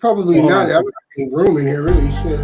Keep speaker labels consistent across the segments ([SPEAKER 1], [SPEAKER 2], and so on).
[SPEAKER 1] Probably not. I'm not any room in here, really. Shit.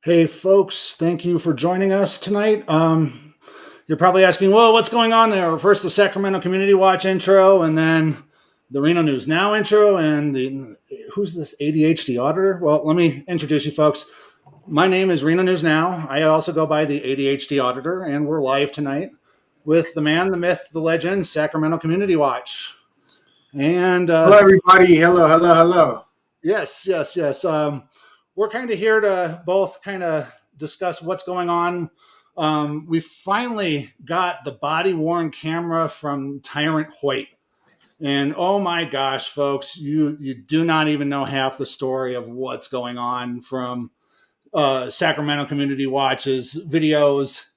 [SPEAKER 2] Hey folks, thank you for joining us tonight. You're probably asking, well, what's going on there? First the Sacramento Community Watch intro, and then the Reno News Now intro, and who's this ADHD Auditor? Well, let me introduce you folks. My name is Reno News Now. I also go by the ADHD Auditor, and we're live tonight with the man, the myth, the legend, Sacramento Community Watch. And
[SPEAKER 1] hello, everybody. Hello.
[SPEAKER 2] Yes. We're kind of here to both kind of discuss what's going on. We finally got the body-worn camera from Tyrant Hoyt. And oh my gosh, folks, you do not even know half the story of what's going on from Sacramento Community Watch's videos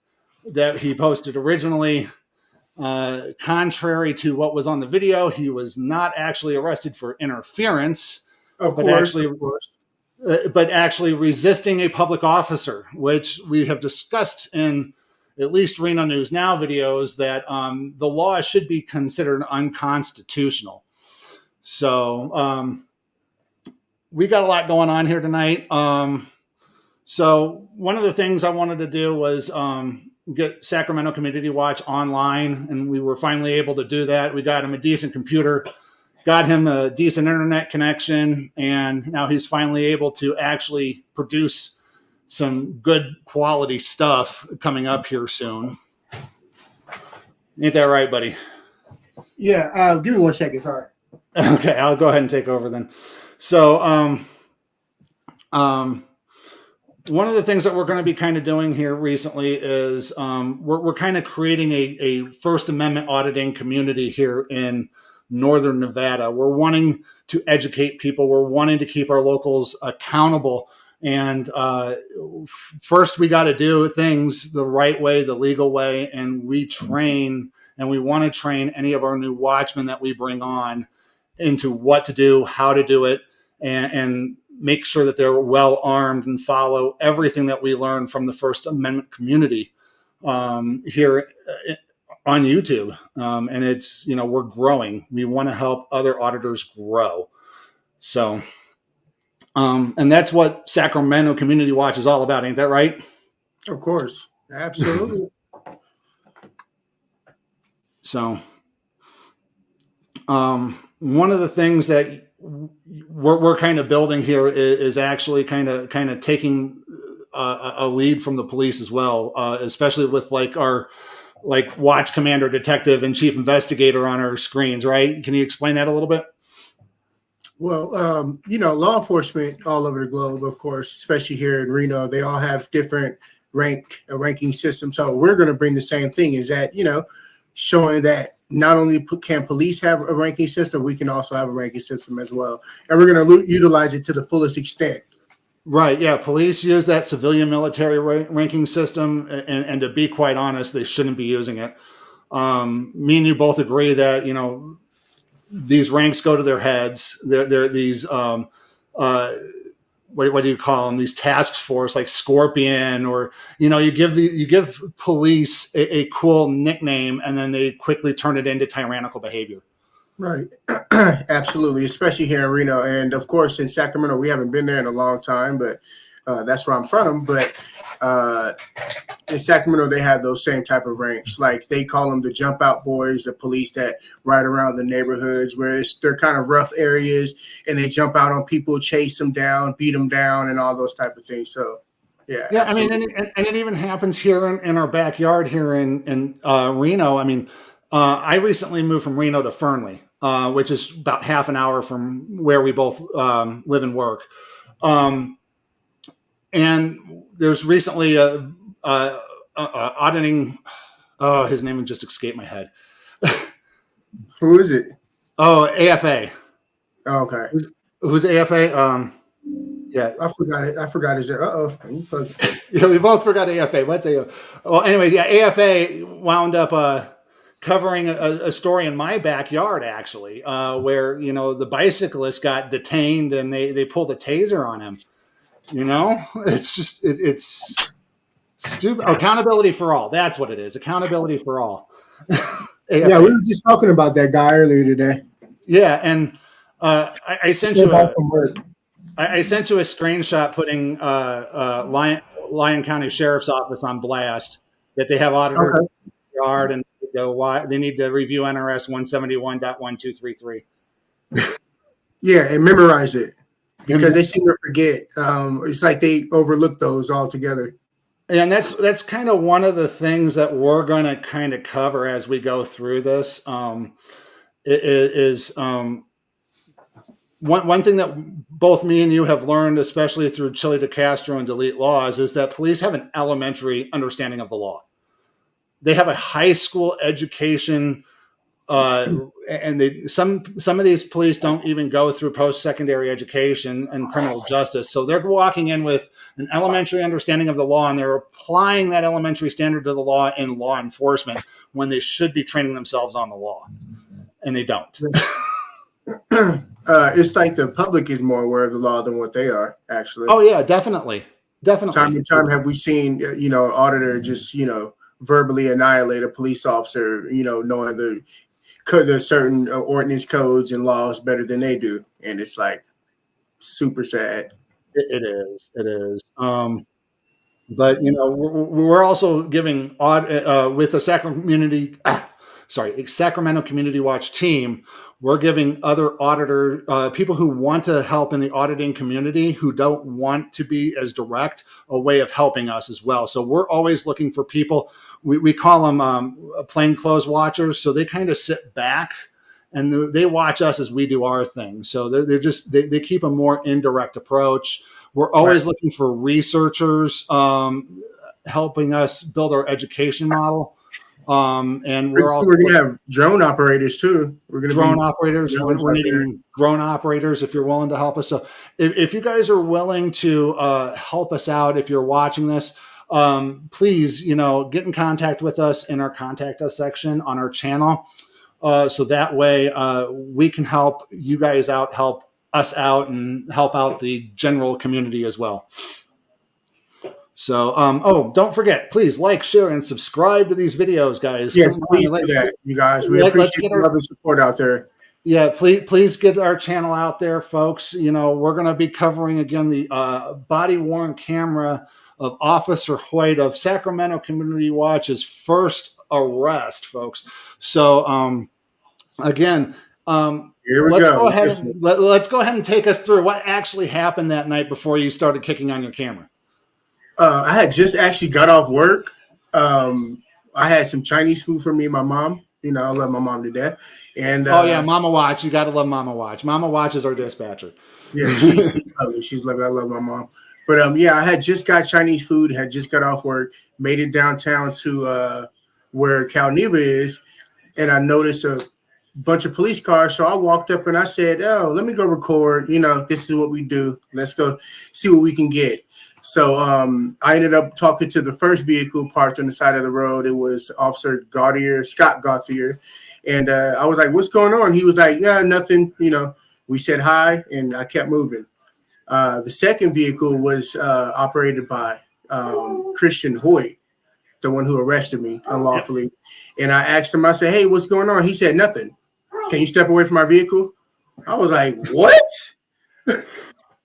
[SPEAKER 2] that he posted originally. Contrary to what was on the video, he was not actually arrested for interference.
[SPEAKER 1] Of course.
[SPEAKER 2] But actually resisting a public officer, which we have discussed in at least Reno News Now videos, that the law should be considered unconstitutional. So we got a lot going on here tonight. So one of the things I wanted to do was get Sacramento Community Watch online, and we were finally able to do that. We got him a decent computer, got him a decent internet connection, and now he's finally able to actually produce some good quality stuff coming up here soon. Ain't that right, buddy?
[SPEAKER 1] Yeah, give me 1 second, sorry.
[SPEAKER 2] Okay, I'll go ahead and take over then. So one of the things that we're going to be kind of doing here recently is we're kind of creating a First Amendment auditing community here in Northern Nevada. We're wanting to educate people. We're wanting to keep our locals accountable. And first, we got to do things the right way, the legal way. And we train, and we want to train any of our new watchmen that we bring on into what to do, how to do it, and make sure that they're well armed and follow everything that we learn from the First Amendment community here on YouTube. And it's, we're growing. We want to help other auditors grow. So, and that's what Sacramento Community Watch is all about. Ain't that right?
[SPEAKER 1] Of course. Absolutely.
[SPEAKER 2] So, one of the things that we're kind of building here is actually kind of taking a lead from the police as well, especially with our watch commander, detective, and chief investigator on our screens, right? Can you explain that a little bit?
[SPEAKER 1] Well, law enforcement all over the globe, of course, especially here in Reno, they all have different ranking systems. So we're going to bring the same thing, is that, showing that not only can police have a ranking system, we can also have a ranking system as well. And we're going to utilize it to the fullest extent.
[SPEAKER 2] Right. Yeah. Police use that civilian military ranking system. And to be quite honest, they shouldn't be using it. Me and you both agree that, these ranks go to their heads. They're these, what do you call them? These task force like Scorpion, or, you give police a cool nickname and then they quickly turn it into tyrannical behavior.
[SPEAKER 1] Right. Absolutely. Especially here in Reno. And of course, in Sacramento, we haven't been there in a long time, but that's where I'm from. But in Sacramento, they have those same type of ranks. Like they call them the jump out boys, the police that ride around the neighborhoods where they're kind of rough areas and they jump out on people, chase them down, beat them down, and all those type of things. So, yeah.
[SPEAKER 2] Absolutely. I mean, and it even happens here in our backyard here in Reno. I mean, I recently moved from Reno to Fernley, which is about half an hour from where we both live and work. And there's recently auditing. Oh, his name just escaped my head.
[SPEAKER 1] Who is it?
[SPEAKER 2] Oh, AFA.
[SPEAKER 1] Oh, okay.
[SPEAKER 2] Who's AFA? Yeah,
[SPEAKER 1] I forgot it. I forgot his.
[SPEAKER 2] Yeah, we both forgot AFA. What's AFA? Well, anyways, yeah, AFA wound up covering a story in my backyard, actually, where the bicyclist got detained and they pulled a taser on him. It's just it's stupid. Accountability for all. That's what it is. Accountability for all.
[SPEAKER 1] Yeah, we were just talking about that guy earlier today.
[SPEAKER 2] Yeah, and I sent you I sent you a screenshot putting Lyon County Sheriff's Office on blast that they have auditors in the yard and they need to review NRS 171.1233.
[SPEAKER 1] Yeah, and memorize it because they seem to forget. It's like they overlook those altogether.
[SPEAKER 2] And that's kind of one of the things that we're going to kind of cover as we go through this. One thing that both me and you have learned, especially through Chili DeCastro and Delete Laws, is that police have an elementary understanding of the law. They have a high school education, and some of these police don't even go through post-secondary education and criminal justice. So they're walking in with an elementary understanding of the law, and they're applying that elementary standard to the law in law enforcement when they should be training themselves on the law, and they don't.
[SPEAKER 1] It's like the public is more aware of the law than what they are, actually.
[SPEAKER 2] Oh yeah, definitely.
[SPEAKER 1] Time and time have we seen, auditor just, verbally annihilate a police officer, knowing the certain ordinance codes and laws better than they do, and it's like super sad.
[SPEAKER 2] It is. But we're also giving with the Sacramento Community Watch team. We're giving other auditor people who want to help in the auditing community who don't want to be as direct a way of helping us as well. So we're always looking for people. We call them plainclothes watchers. So they kind of sit back and they watch us as we do our thing. So they keep a more indirect approach. We're always looking for researchers helping us build our education model. And we're
[SPEAKER 1] going to have drone operators too. We're going to
[SPEAKER 2] drone operators. We're needing drone operators if you're willing to help us. So if you guys are willing to help us out, if you're watching this, please, get in contact with us in our contact us section on our channel. So that way we can help you guys out, help us out, and help out the general community as well. So, don't forget, please like, share, and subscribe to these videos, guys.
[SPEAKER 1] Yes, please do that, you guys. We appreciate the love and support out there.
[SPEAKER 2] Yeah, please get our channel out there, folks. We're going to be covering, again, the body-worn camera of Officer Hoyt of Sacramento Community Watch's first arrest, folks. So, again,
[SPEAKER 1] here we go.
[SPEAKER 2] Let's go ahead and take us through what actually happened that night before you started kicking on your camera.
[SPEAKER 1] I had just actually got off work. I had some Chinese food for me and my mom. I love my mom to death. And
[SPEAKER 2] Mama Watch. You got to love Mama Watch. Mama Watch is our dispatcher.
[SPEAKER 1] Yeah, she's lovely. She's lovely. I love my mom. But I had just got Chinese food. Had just got off work. Made it downtown to where Cal Neva is, and I noticed a bunch of police cars. So I walked up and I said, "Oh, let me go record. This is what we do. Let's go see what we can get." So I ended up talking to the first vehicle parked on the side of the road. It was Officer Scott Gauthier. And I was like, what's going on? He was like, yeah, nothing. You know, we said hi and I kept moving. The second vehicle was operated by Christian Hoyt, the one who arrested me unlawfully. And I asked him, I said, hey, what's going on? He said, nothing. Can you step away from my vehicle? I was like, what?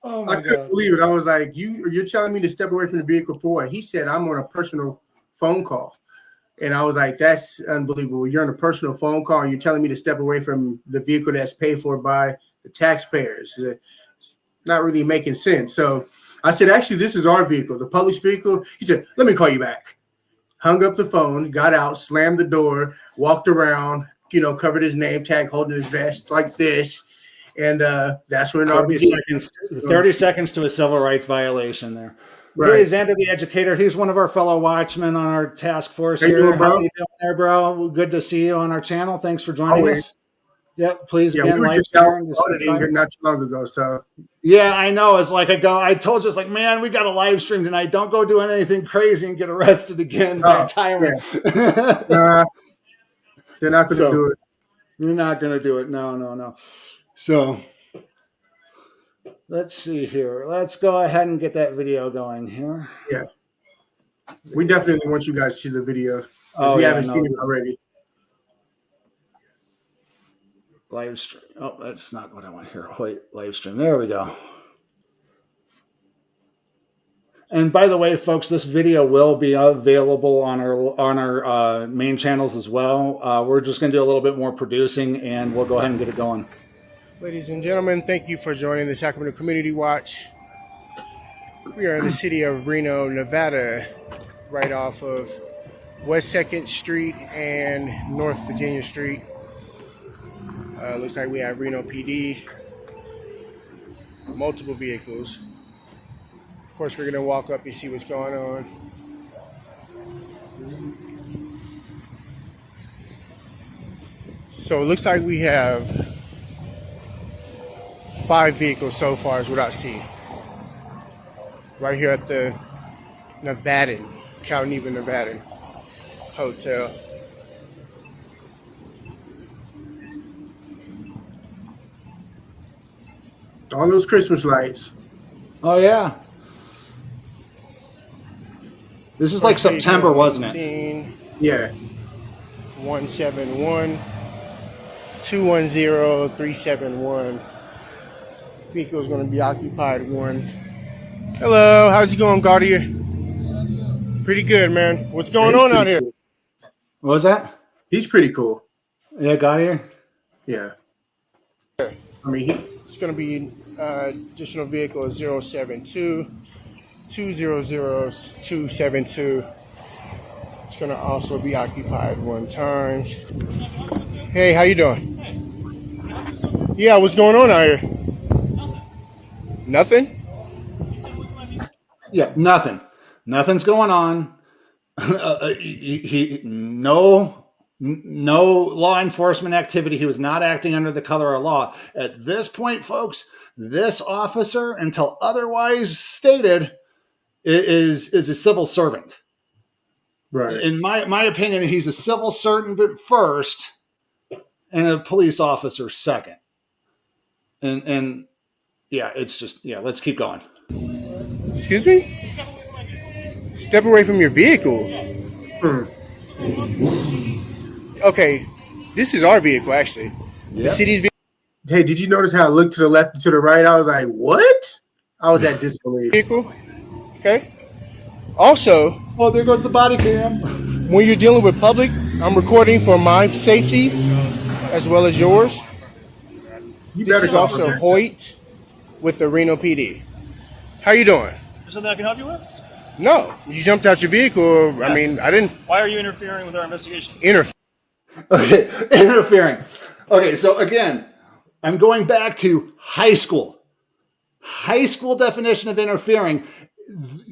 [SPEAKER 2] Oh my
[SPEAKER 1] I couldn't
[SPEAKER 2] God.
[SPEAKER 1] believe it. I was like, you're telling me to step away from the vehicle for what? He said, I'm on a personal phone call. And I was like, that's unbelievable. You're on a personal phone call and you're telling me to step away from the vehicle that's paid for by the taxpayers. It's not really making sense. So I said, actually, this is our vehicle, the public's vehicle. He said, let me call you back. Hung up the phone, got out, slammed the door, walked around, you know, covered his name tag, holding his vest like this. And that's when I'll be
[SPEAKER 2] 30 seconds to a civil rights violation there.
[SPEAKER 1] right.
[SPEAKER 2] Hey, Xander the Educator. He's one of our fellow watchmen on our task force
[SPEAKER 1] How you
[SPEAKER 2] here.
[SPEAKER 1] doing, bro?
[SPEAKER 2] How you doing there, bro? Good to see you on our channel. Thanks for joining
[SPEAKER 1] Always.
[SPEAKER 2] us. Yep, please
[SPEAKER 1] Yeah,
[SPEAKER 2] again,
[SPEAKER 1] we were
[SPEAKER 2] like,
[SPEAKER 1] just out
[SPEAKER 2] share, and
[SPEAKER 1] auditing not too long ago. So
[SPEAKER 2] yeah, I know. It's like I told you, it's like, man, we got a live stream tonight. Don't go doing anything crazy and get arrested again by Tyrant.
[SPEAKER 1] Yeah. Nah, they're not going to do it.
[SPEAKER 2] You're not going to do it. No. So let's see here. Let's go ahead and get that video going here.
[SPEAKER 1] Yeah. We definitely want you guys to see the video if you haven't seen it already.
[SPEAKER 2] Live stream. Oh, that's not what I want here. Wait, live stream. There we go. And by the way, folks, this video will be available on our main channels as well. We're just going to do a little bit more producing, and we'll go ahead and get it going.
[SPEAKER 1] Ladies and gentlemen, thank you for joining the Sacramento Community Watch. We are in the city of Reno, Nevada, right off of West 2nd Street and North Virginia Street. Looks like we have Reno PD, multiple vehicles. Of course, we're going to walk up and see what's going on. So it looks like we have 5 vehicles so far is what I see. Right here at the Nevadan, Calneva Nevadan Hotel. All those Christmas lights.
[SPEAKER 2] Oh, yeah. This is like September, wasn't it?
[SPEAKER 1] Yeah. 171-210-371. Vehicle is going to be occupied 1. Hello, how's it going, Gauthier? Pretty good, man. What's going on out here?
[SPEAKER 2] What was that?
[SPEAKER 1] He's pretty cool.
[SPEAKER 2] Yeah, got here.
[SPEAKER 1] Yeah. I mean, it's going to be additional vehicle 072-200-272. It's going to also be occupied 1 time. Hey, how you doing? Yeah, what's going on out here? Nothing?
[SPEAKER 2] Yeah, nothing. Nothing's going on. No law enforcement activity. He was not acting under the color of law. At this point, folks, this officer, until otherwise stated, is a civil servant.
[SPEAKER 1] Right.
[SPEAKER 2] In my opinion, he's a civil servant first and a police officer second. And yeah, it's just, yeah, let's keep going.
[SPEAKER 1] Excuse me? Step away from your vehicle. Okay, this is our vehicle, actually. Yep. The city's vehicle. Hey, did you notice how I looked to the left and to the right? I was like, what? I was at disbelief. Vehicle. Okay. Also,
[SPEAKER 2] oh, there goes the body cam.
[SPEAKER 1] When you're dealing with public, I'm recording for my safety as well as yours. This is Officer Hoyt with the Reno PD. How you doing?
[SPEAKER 3] Is there something I can help you with?
[SPEAKER 1] No, you jumped out your vehicle. Yeah. I mean, I didn't.
[SPEAKER 3] Why are you interfering with our investigation?
[SPEAKER 2] Okay, interfering. Okay, so again, I'm going back to high school. High school definition of interfering.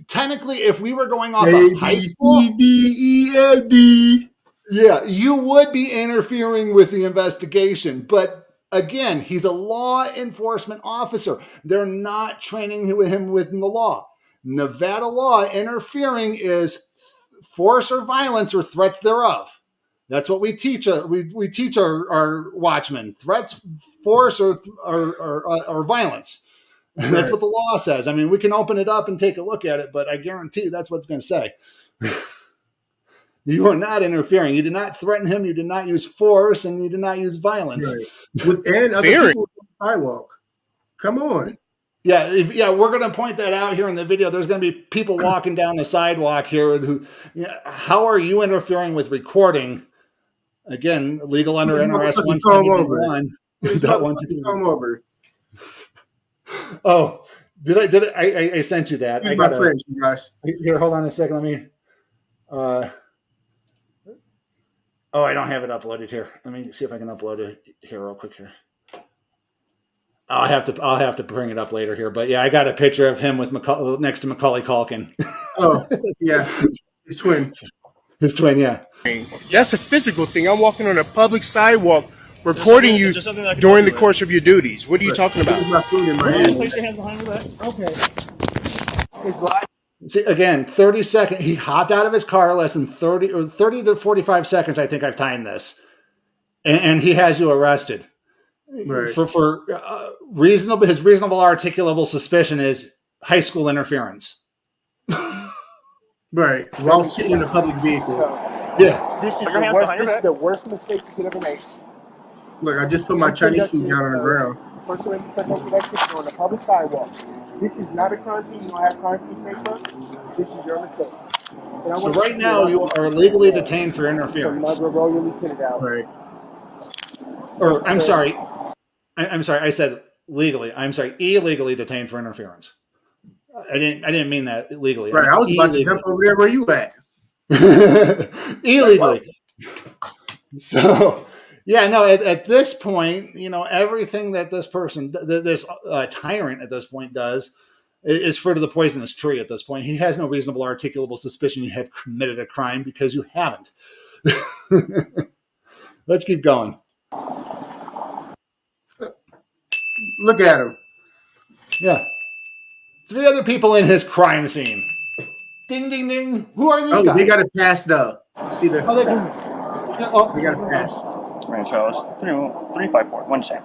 [SPEAKER 2] Technically, if we were going off of high school,
[SPEAKER 1] A, B, C, D, E, F, D.
[SPEAKER 2] Yeah, you would be interfering with the investigation. But again, he's a law enforcement officer. They're not training him within the law. Nevada law, interfering is force or violence or threats thereof. That's what we teach. We teach our watchmen: threats, force, or violence.
[SPEAKER 1] Right.
[SPEAKER 2] That's what the law says. I mean, we can open it up and take a look at it, but I guarantee you that's what it's going to say. You are not interfering. You did not threaten him. You did not use force, and you did not use violence.
[SPEAKER 1] Right. And other people on the sidewalk. Come on.
[SPEAKER 2] Yeah, we're going to point that out here in the video. There's going to be people walking down the sidewalk here. How are you interfering with recording? Again, legal under NRS 171.
[SPEAKER 1] Come over.
[SPEAKER 2] Oh, I sent you that.
[SPEAKER 1] He's my friend, you guys.
[SPEAKER 2] Here, hold on a second. Let me. I don't have it uploaded here. Let me see if I can upload it here real quick here. I'll have to bring it up later here. But yeah, I got a picture of him with next to Macaulay Culkin.
[SPEAKER 1] Oh, yeah. His twin.
[SPEAKER 2] His twin, yeah.
[SPEAKER 4] That's a physical thing. I'm walking on a public sidewalk recording you during the course of your duties. What are you talking about?
[SPEAKER 1] My food in my hand.
[SPEAKER 3] Place your hands behind your back.
[SPEAKER 4] Okay. It's like
[SPEAKER 2] See, again, 30 seconds. He hopped out of his car less than 30 to 45 seconds. I think I've timed this. And he has you arrested.
[SPEAKER 1] Right.
[SPEAKER 2] For reasonable, his reasonable articulable suspicion is high school interference.
[SPEAKER 1] Right. While sitting in a public vehicle.
[SPEAKER 2] Yeah.
[SPEAKER 4] this is the worst mistake you could ever make.
[SPEAKER 1] Look, I just put my Chinese food down on the ground.
[SPEAKER 4] First time you conducted activity on a public sidewalk. This is not a crime scene. You don't have crime scene paper. This is your mistake.
[SPEAKER 2] So right now you are legally detained for interference.
[SPEAKER 4] Roll your lieutenant out.
[SPEAKER 1] Right.
[SPEAKER 2] Or I'm sorry. I'm sorry. I said legally. I'm sorry. Illegally detained for interference. I didn't mean that legally.
[SPEAKER 1] Right. I was about to jump over there where you at.
[SPEAKER 2] Illegally. So, yeah, no, at this point, everything that this person, this tyrant at this point does is fruit of the poisonous tree at this point. He has no reasonable articulable suspicion you have committed a crime because you haven't. Let's keep going.
[SPEAKER 1] Look at him.
[SPEAKER 2] Yeah. 3 other people in his crime scene. Ding, ding, ding. Who are these guys?
[SPEAKER 1] They got a pass, though. See the...
[SPEAKER 2] They
[SPEAKER 1] got a pass.
[SPEAKER 3] Reno Charles, 354, one check.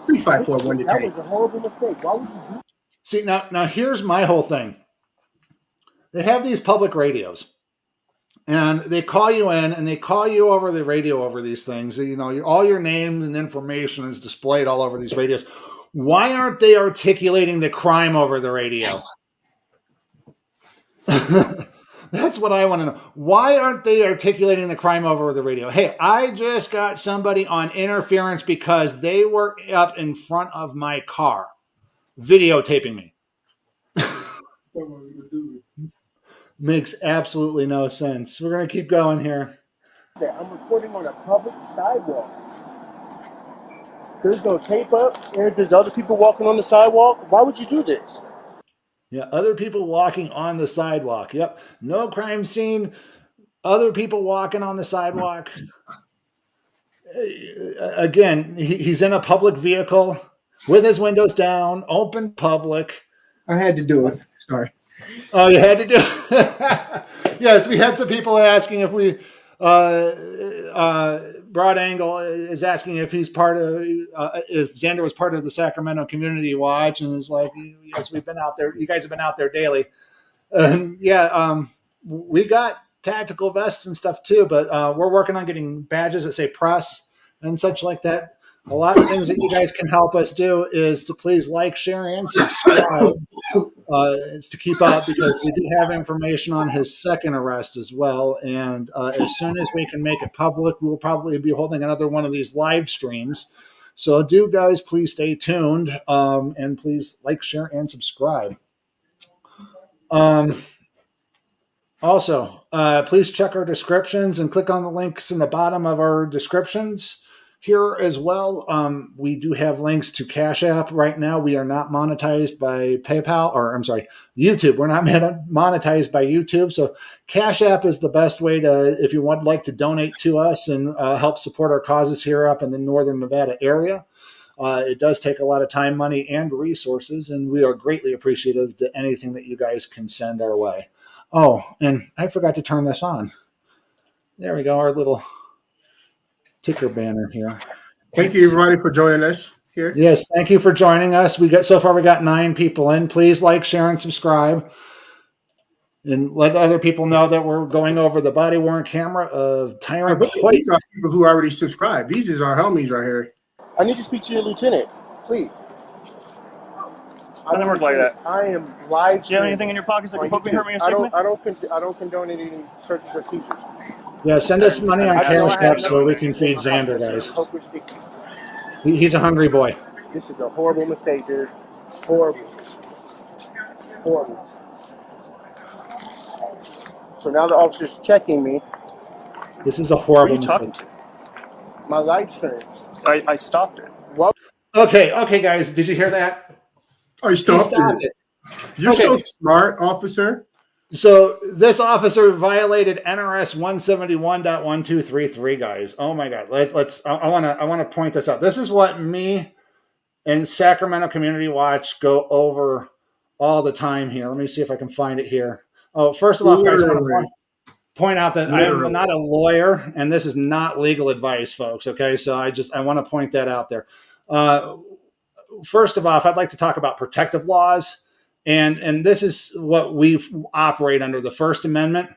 [SPEAKER 1] 354, one to
[SPEAKER 4] That
[SPEAKER 1] take.
[SPEAKER 4] was a horrible mistake. Why would you do?
[SPEAKER 2] See, now here's my whole thing. They have these public radios. And they call you in, and they call you over the radio over these things. All your name and information is displayed all over these radios. Why aren't they articulating the crime over the radio? That's what I want to know. Why aren't they articulating the crime over the radio? Hey, I just got somebody on interference because they were up in front of my car videotaping me. Makes absolutely no sense. We're going to keep going here.
[SPEAKER 4] I'm recording on a public sidewalk. There's no tape up, and there's other people walking on the sidewalk. Why would you do this?
[SPEAKER 2] Yeah, other people walking on the sidewalk. Yep. No crime scene. Other people walking on the sidewalk. Again, he's in a public vehicle with his windows down, open public.
[SPEAKER 1] I had to do it. Sorry.
[SPEAKER 2] Oh, you had to do it? Yes, we had some people asking if we... Broad Angle is asking if he's part of, if Xander was part of the Sacramento Community Watch, and is like, yes, we've been out there. You guys have been out there daily. We got tactical vests and stuff too, but we're working on getting badges that say press and such like that. A lot of things that you guys can help us do is to please like, share, and subscribe is to keep up, because we do have information on his second arrest as well. And as soon as we can make it public, we'll probably be holding another one of these live streams. So do, guys, please stay tuned, and please like, share, and subscribe. Also, please check our descriptions and click on the links in the bottom of our descriptions. Here as well, we do have links to CashApp. Right now, we are not monetized by PayPal, or I'm sorry, YouTube. We're not monetized by YouTube. So CashApp is the best way to, if you would like to donate to us and help support our causes here up in the Northern Nevada area. It does take a lot of time, money, and resources, and we are greatly appreciative to anything that you guys can send our way. Oh, and I forgot to turn this on. There we go, our little ticker banner here.
[SPEAKER 1] Thank you, everybody, for joining us here.
[SPEAKER 2] Yes, thank you for joining us. We got 9 people in. Please like, share, and subscribe. And let other people know that we're going over the body-worn camera of Tyrant Hoyt.
[SPEAKER 1] These are people who already subscribed. These is our homies right here.
[SPEAKER 4] I need to speak to your lieutenant, please.
[SPEAKER 3] Doesn't work like that.
[SPEAKER 4] I am live.
[SPEAKER 3] Do you have anything in your pockets that can poke me, hurt me, or stick me?
[SPEAKER 4] I don't condone any searches or seizures.
[SPEAKER 2] Yeah, send us money on CashApp so we can feed Xander, guys. He's a hungry boy.
[SPEAKER 4] This is a horrible mistake, dude. Horrible. So now the officer's checking me.
[SPEAKER 2] This is a
[SPEAKER 3] Who are
[SPEAKER 2] horrible
[SPEAKER 3] you talking
[SPEAKER 2] mistake.
[SPEAKER 3] to?
[SPEAKER 4] My lights turned.
[SPEAKER 3] I stopped it.
[SPEAKER 4] What?
[SPEAKER 2] Okay, guys, did you hear that?
[SPEAKER 1] Oh, you stopped
[SPEAKER 2] Stopped
[SPEAKER 1] it.
[SPEAKER 2] it.
[SPEAKER 1] You're
[SPEAKER 2] Okay.
[SPEAKER 1] so smart, officer.
[SPEAKER 2] So this officer violated NRS 171.1233, guys. Oh my God. I want to point this out. This is what me and Sacramento Community Watch go over all the time here. Let me see if I can find it here. Oh, first of all, guys, I want to point out that I'm not a lawyer and this is not legal advice, folks. Okay. So I want to point that out there. First of all, I'd like to talk about protective laws. And this is what we operate under, the First Amendment.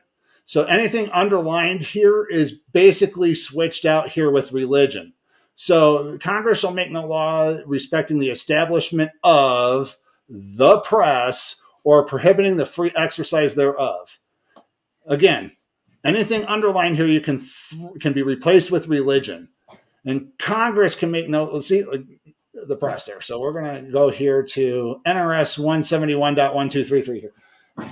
[SPEAKER 2] So anything underlined here is basically switched out here with religion. So Congress shall make no law respecting the establishment of the press or prohibiting the free exercise thereof. Again, anything underlined here can be replaced with religion. And Congress can make no, let's see, the press there. So we're going to go here to NRS 171.1233 here.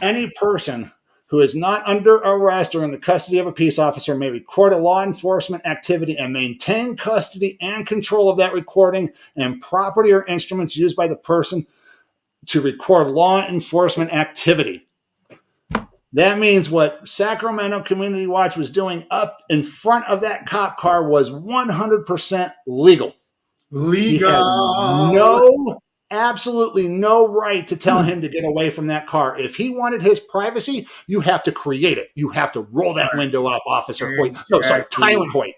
[SPEAKER 2] Any person who is not under arrest or in the custody of a peace officer may record a law enforcement activity and maintain custody and control of that recording and property or instruments used by the person to record law enforcement activity. That means what Sacramento Community Watch was doing up in front of that cop car was 100% legal. He had absolutely no right to tell him to get away from that car. If he wanted his privacy, you have to create it. You have to roll that window up, Officer Hoyt. No, sorry, Tyrant Hoyt.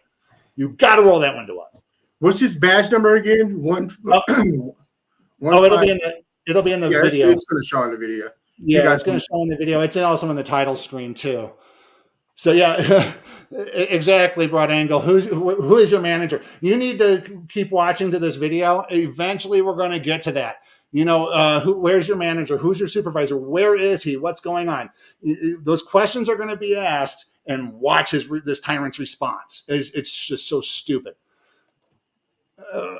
[SPEAKER 2] You got to roll that window up.
[SPEAKER 1] What's his badge number again?
[SPEAKER 2] It'll be in the video.
[SPEAKER 1] It's going to show in the video.
[SPEAKER 2] Yeah, it's going to show in the video. It's also in the title screen too. So yeah, exactly, Broad Angle. Who is your manager? You need to keep watching to this video. Eventually, we're going to get to that. You know, where's your manager? Who's your supervisor? Where is he? What's going on? Those questions are going to be asked, and watch this tyrant's response. It's just so stupid.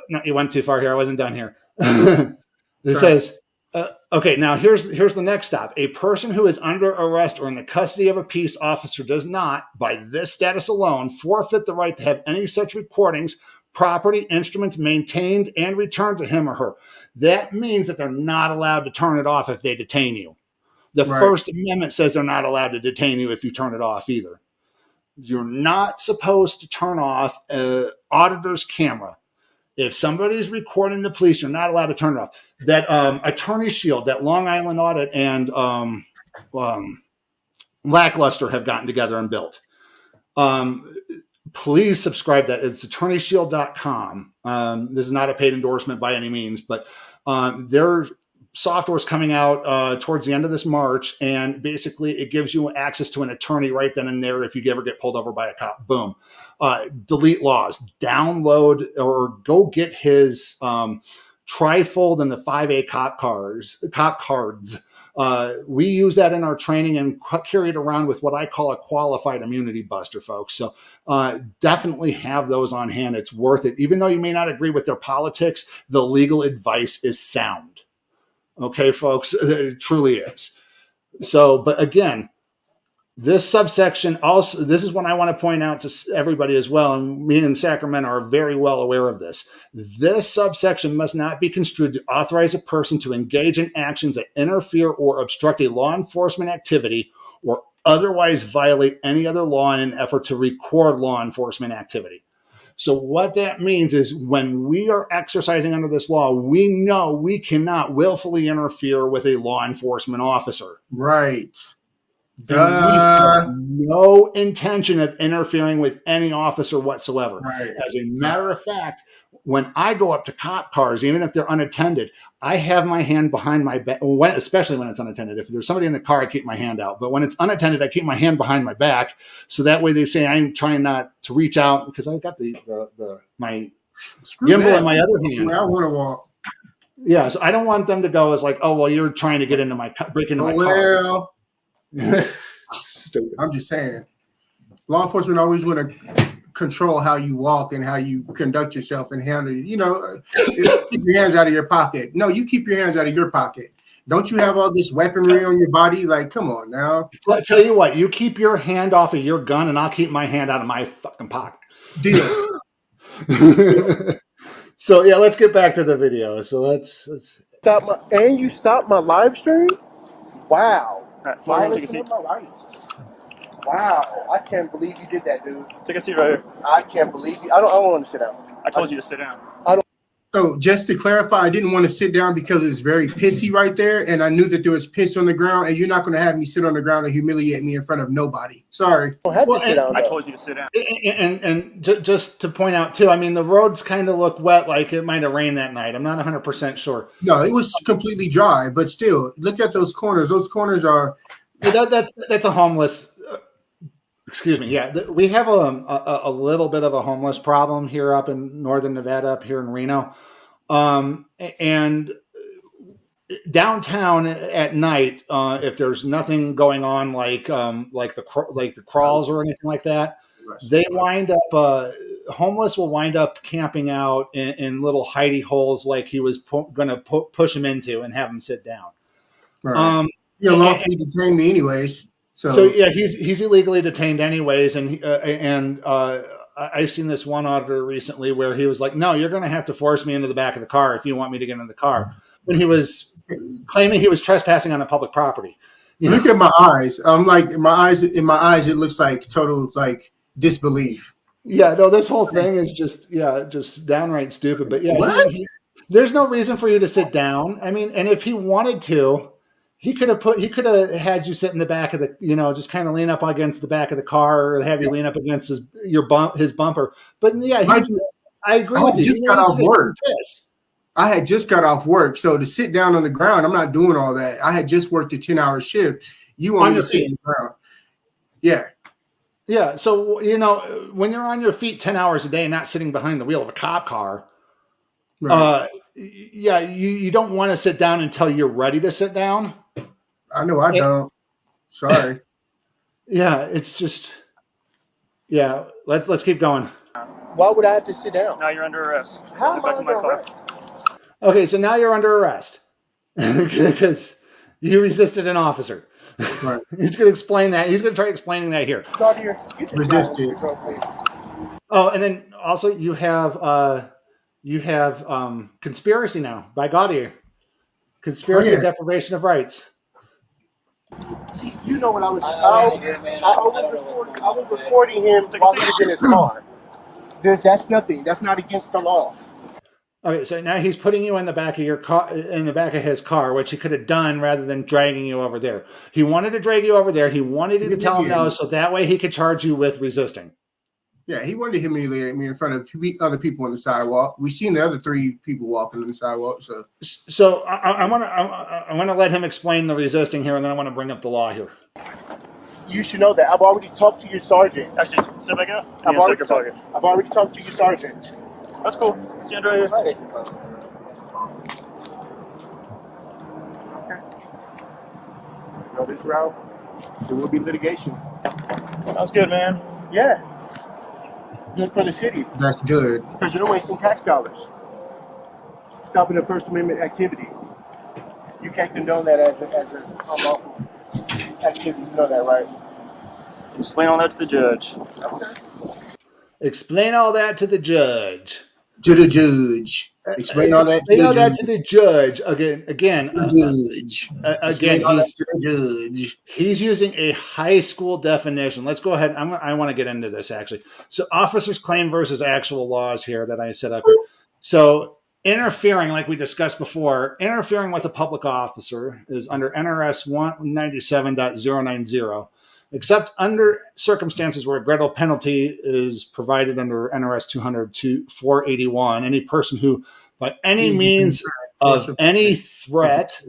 [SPEAKER 2] No, you went too far here. I wasn't done here. It says. Okay, now here's the next stop. A person who is under arrest or in the custody of a peace officer does not, by this status alone, forfeit the right to have any such recordings, property, instruments maintained and returned to him or her. That means that they're not allowed to turn it off if they detain you. The First Amendment says they're not allowed to detain you if you turn it off either. You're not supposed to turn off an auditor's camera. If somebody's recording the police, you're not allowed to turn it off. That Attorney Shield, that Long Island Audit, and Lackluster have gotten together and built. Please subscribe to that. It's attorneyshield.com. This is not a paid endorsement by any means, but their software is coming out towards the end of this March, and basically it gives you access to an attorney right then and there if you ever get pulled over by a cop. Boom. Delete laws. Download or go get his trifold and the 5A cop cards. We use that in our training and carry it around with what I call a qualified immunity buster, folks. So definitely have those on hand. It's worth it. Even though you may not agree with their politics, the legal advice is sound. Okay, folks, it truly is. So, but again, this subsection also, this is what I want to point out to everybody as well, and me and Sacramento are very well aware of this. This subsection must not be construed to authorize a person to engage in actions that interfere or obstruct a law enforcement activity or otherwise violate any other law in an effort to record law enforcement activity. So what that means is when we are exercising under this law, we know we cannot willfully interfere with a law enforcement officer.
[SPEAKER 1] Right.
[SPEAKER 2] And we have no intention of interfering with any officer whatsoever.
[SPEAKER 1] Right.
[SPEAKER 2] As a matter of fact, when I go up to cop cars, even if they're unattended, I have my hand behind my back, especially when it's unattended. If there's somebody in the car, I keep my hand out. But when it's unattended, I keep my hand behind my back. So that way they say I'm trying not to reach out because I got my gimbal in my other hand.
[SPEAKER 1] I want to walk.
[SPEAKER 2] Yeah, so I don't want them to go as like, oh, well, you're trying to get into break into my car.
[SPEAKER 1] Stupid. I'm just saying. Law enforcement always want to control how you walk and how you conduct yourself and handle. Keep your hands out of your pocket. No, you keep your hands out of your pocket. Don't you have all this weaponry on your body? Like, come on now.
[SPEAKER 2] Well, I tell you what, you keep your hand off of your gun, and I'll keep my hand out of my fucking pocket.
[SPEAKER 1] Deal.
[SPEAKER 2] So yeah, let's get back to the video. So let's
[SPEAKER 4] you stopped my live stream? Wow.
[SPEAKER 3] All right, take a seat.
[SPEAKER 4] My rights. Wow. I can't believe you did that, dude.
[SPEAKER 3] Take a seat right here.
[SPEAKER 4] I can't believe you. I don't want to sit down.
[SPEAKER 3] I told you to sit down.
[SPEAKER 1] So just to clarify, I didn't want to sit down because it was very pissy right there, and I knew that there was piss on the ground, and you're not going to have me sit on the ground and humiliate me in front of nobody. Sorry.
[SPEAKER 4] I don't have to sit down.
[SPEAKER 3] I told you to sit down.
[SPEAKER 2] And just to point out too, I mean the roads kind of look wet, like it might have rained that night. I'm not 100% sure.
[SPEAKER 1] No, it was completely dry, but still, look at those corners. Those corners are.
[SPEAKER 2] That's a homeless. Excuse me. Yeah, we have a little bit of a homeless problem here up in northern Nevada, up here in Reno, and downtown at night, if there's nothing going on like the crawls or anything like that, they wind up. Homeless will wind up camping out in little hidey holes, like he was going to push him into and have him sit down.
[SPEAKER 1] Right. Lawfully detained me anyways.
[SPEAKER 2] So yeah, he's illegally detained anyways, and I've seen this one auditor recently where he was like, "No, you're going to have to force me into the back of the car if you want me to get into the car." When he was claiming he was trespassing on a public property.
[SPEAKER 1] Look at my eyes. I'm like in my eyes. It looks like total like disbelief.
[SPEAKER 2] Yeah, no, this whole thing is just downright stupid. But yeah, there's no reason for you to sit down. I mean, and if he wanted to. He could have had you sit in the back of the, just kind of lean up against the back of the car, or have you lean up against his bumper. But yeah, I agree with you.
[SPEAKER 1] Just got off work. I had just got off work, so to sit down on the ground, I'm not doing all that. I had just worked a 10-hour shift. You want me to sit on the ground? Yeah.
[SPEAKER 2] Yeah. So when you're on your feet 10 hours a day, not sitting behind the wheel of a cop car,
[SPEAKER 1] right.
[SPEAKER 2] You don't want to sit down until you're ready to sit down.
[SPEAKER 1] I know I don't. Sorry.
[SPEAKER 2] Yeah, it's just. Yeah, let's keep going.
[SPEAKER 4] Why would I have to sit down?
[SPEAKER 3] Now you're under arrest.
[SPEAKER 4] How am I under arrest?
[SPEAKER 2] Okay, so now you're under arrest because you resisted an officer.
[SPEAKER 1] Right.
[SPEAKER 2] He's going to explain that. He's going to try explaining that here.
[SPEAKER 1] Resisted.
[SPEAKER 2] Oh, and then also you have conspiracy now by Auditor. Conspiracy and deprivation of rights.
[SPEAKER 4] You know what I was I was recording him while he was in his car. That's nothing. That's not against the law.
[SPEAKER 2] Okay, so now he's putting you in the back of your car, in the back of his car, which he could have done rather than dragging you over there. He wanted to drag you over there. He wanted you to tell him no, so that way he could charge you with resisting.
[SPEAKER 1] Yeah, he wanted to humiliate me in front of other people on the sidewalk. We've seen the other 3 people walking on the sidewalk.
[SPEAKER 2] So I want to let him explain the resisting here, and then I want to bring up the law here.
[SPEAKER 4] You should know that. I've already talked to your sergeant.
[SPEAKER 3] Actually, sit back up.
[SPEAKER 4] I've already talked to your sergeant.
[SPEAKER 3] That's cool. See you under here.
[SPEAKER 4] Go this route. There will be litigation.
[SPEAKER 3] Sounds good, man.
[SPEAKER 4] Yeah. Good for the city.
[SPEAKER 1] That's good.
[SPEAKER 4] Because you're wasting tax dollars. Stopping a First Amendment activity. You can't condone that as an unlawful activity. You know that, right?
[SPEAKER 3] Explain all that to the judge.
[SPEAKER 4] Okay.
[SPEAKER 2] Explain all that to the judge.
[SPEAKER 1] To the judge. Explain all that to
[SPEAKER 2] Explain all that
[SPEAKER 1] the
[SPEAKER 2] to the judge. Again,
[SPEAKER 1] judge. Explain all that to the judge.
[SPEAKER 2] he's using a high school definition. Let's go ahead. I want to get into this actually. So, officer's claim versus actual laws here that I set up here. So, interfering, like we discussed before, interfering with a public officer is under NRS 197.090, except under circumstances where a greater penalty is provided under NRS 200-481. Any person who, by any means of any threat,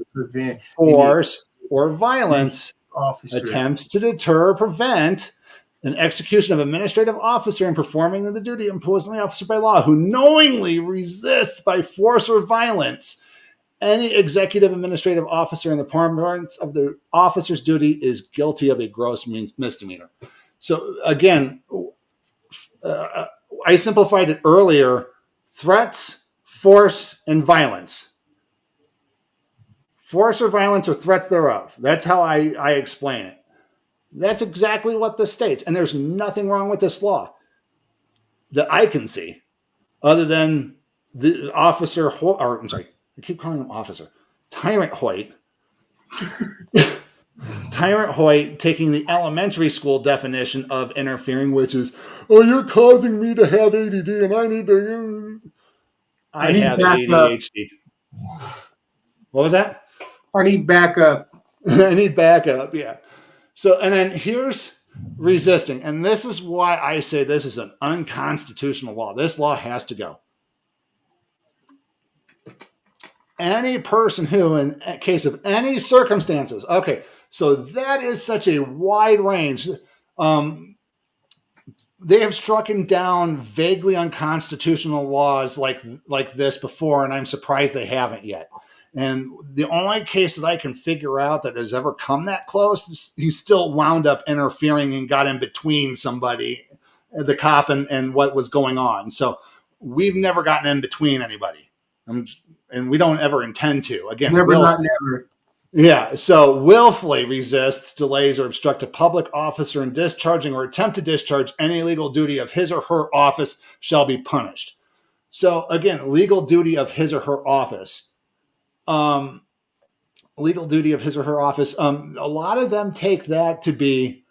[SPEAKER 2] force, or violence, attempts to deter or prevent an execution of administrative officer in performing the duty imposed on the officer by law, who knowingly resists by force or violence any executive administrative officer in the performance of the officer's duty, is guilty of a gross misdemeanor. So again, I simplified it earlier: threats, force, and violence. Force or violence or threats thereof. That's how I explain it. That's exactly what this states. And there's nothing wrong with this law that I can see, other than the officer, or I'm sorry, I keep calling him officer, Tyrant Hoyt. Tyrant Hoyt taking the elementary school definition of interfering, which is, oh, you're causing me to have ADD and I need to... I have ADHD. What was that?
[SPEAKER 1] I need backup.
[SPEAKER 2] I need backup, yeah. So, and then here's resisting. And this is why I say this is an unconstitutional law. This law has to go. Any person who, in case of any circumstances, okay, so that is such a wide range. They have strucken down vaguely unconstitutional laws like this before, and I'm surprised they haven't yet. And the only case that I can figure out that has ever come that close, he still wound up interfering and got in between somebody, the cop, and what was going on. So we've never gotten in between anybody. And we don't ever intend to. Again,
[SPEAKER 1] never, not never.
[SPEAKER 2] Yeah. So willfully resists, delays, or obstruct a public officer in discharging or attempt to discharge any legal duty of his or her office shall be punished. So again, legal duty of his or her office. Legal duty of his or her office. A lot of them take that to be,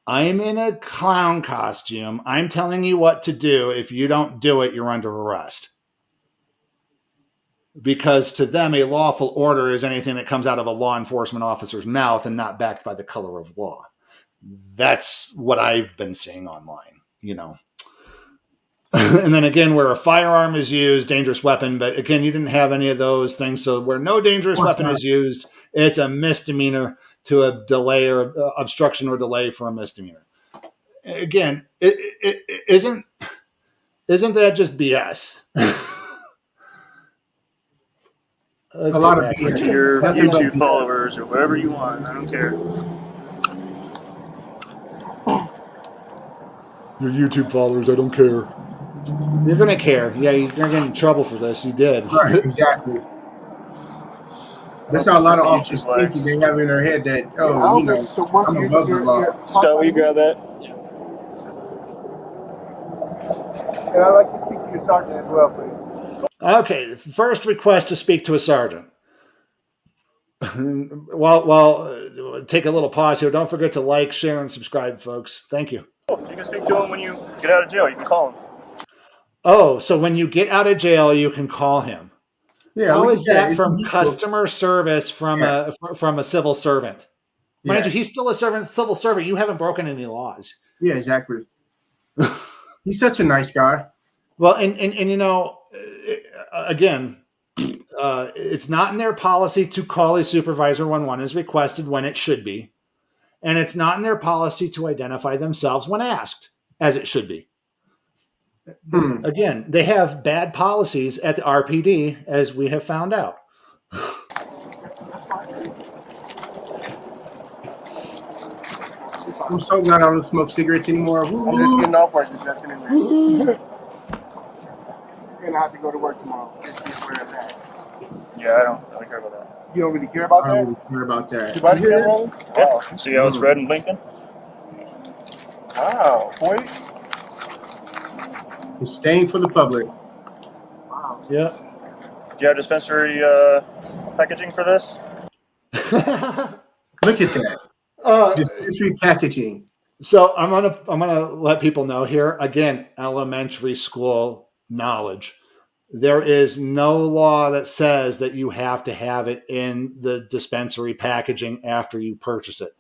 [SPEAKER 2] I'm in a clown costume. I'm telling you what to do. If you don't do it, you're under arrest. Because to them, a lawful order is anything that comes out of a law enforcement officer's mouth and not backed by the color of law. That's what I've been seeing online, you know. And then again, where a firearm is used, dangerous weapon, but again, you didn't have any of those things. So where no dangerous weapon is used, it's a misdemeanor to a delay or obstruction or delay for a misdemeanor. Again, it isn't that just BS?
[SPEAKER 1] A lot of
[SPEAKER 3] BS. Your YouTube followers or whatever you want. I don't care.
[SPEAKER 2] Your YouTube followers, I don't care. You're going to care. Yeah, you're going to get in trouble for this. You did.
[SPEAKER 1] Right, exactly. That's how a lot of officers think. They have in their head that, oh, you know, I'm above the law.
[SPEAKER 3] Scott, will you grab that?
[SPEAKER 4] And I'd like to speak to your sergeant as well, please.
[SPEAKER 2] Okay, first request to speak to a sergeant. Well, take a little pause here. Don't forget to like, share, and subscribe, folks. Thank you.
[SPEAKER 3] You can speak to him when you get out of jail. You can call him.
[SPEAKER 2] Oh, so when you get out of jail, you can call him.
[SPEAKER 1] Yeah,
[SPEAKER 2] how is that from customer service from a civil servant? Mind you, he's still a civil servant. You haven't broken any laws.
[SPEAKER 1] Yeah, exactly. He's such a nice guy.
[SPEAKER 2] Well, and you know, again, it's not in their policy to call a supervisor when one is requested when it should be. And it's not in their policy to identify themselves when asked, as it should be. Again, they have bad policies at the RPD, as we have found out.
[SPEAKER 1] I'm so glad I don't smoke cigarettes anymore.
[SPEAKER 4] I'm just getting off work this afternoon. You're going to have to go to work tomorrow. Just be aware of that.
[SPEAKER 3] Yeah, I don't really care about that.
[SPEAKER 4] You don't really care about that?
[SPEAKER 1] I don't really care about that.
[SPEAKER 4] Your body care wrong?
[SPEAKER 3] Yeah. See how it's red and blinking?
[SPEAKER 4] Wow, boy.
[SPEAKER 1] It's staying for the public.
[SPEAKER 4] Wow.
[SPEAKER 2] Yeah.
[SPEAKER 3] Do you have dispensary packaging for this?
[SPEAKER 1] Look at that. Dispensary packaging.
[SPEAKER 2] So I'm gonna let people know here again. Elementary school knowledge. There is no law that says that you have to have it in the dispensary packaging after you purchase it.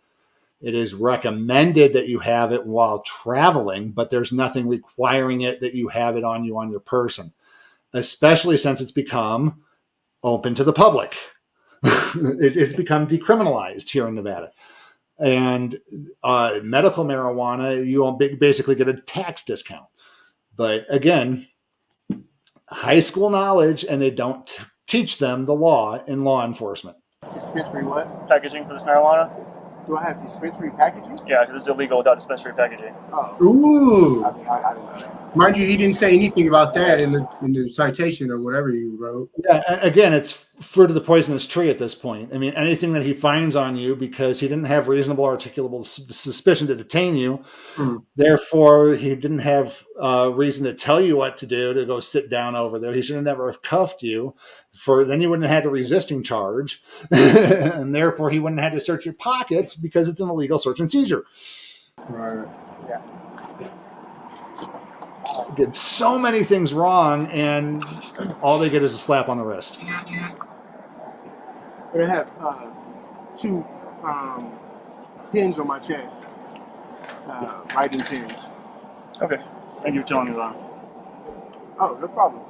[SPEAKER 2] It is recommended that you have it while traveling, but there's nothing requiring it that you have it on you on your person, especially since it's become open to the public. It's become decriminalized here in Nevada. And medical marijuana, you will basically get a tax discount. But again, high school knowledge, and they don't teach them the law in law enforcement.
[SPEAKER 4] Dispensary what?
[SPEAKER 3] Packaging for this marijuana?
[SPEAKER 4] Do I have dispensary packaging?
[SPEAKER 3] Yeah, because it's illegal without dispensary packaging.
[SPEAKER 4] Oh.
[SPEAKER 1] Ooh.
[SPEAKER 4] I didn't know that.
[SPEAKER 1] Mind you, he didn't say anything about that in the citation or whatever you wrote.
[SPEAKER 2] Yeah, again, it's fruit of the poisonous tree at this point. I mean, anything that he finds on you because he didn't have reasonable articulable suspicion to detain you, therefore he didn't have reason to tell you what to do, to go sit down over there. He should have never have cuffed you. Then you wouldn't have had a resisting charge, and therefore he wouldn't have had to search your pockets because it's an illegal search and seizure.
[SPEAKER 1] Right.
[SPEAKER 4] Yeah.
[SPEAKER 2] Did so many things wrong, and all they get is a slap on the wrist.
[SPEAKER 4] But I have 2 pins on my chest, writing pins.
[SPEAKER 3] Okay. Thank you for telling me that.
[SPEAKER 4] Oh, no problem.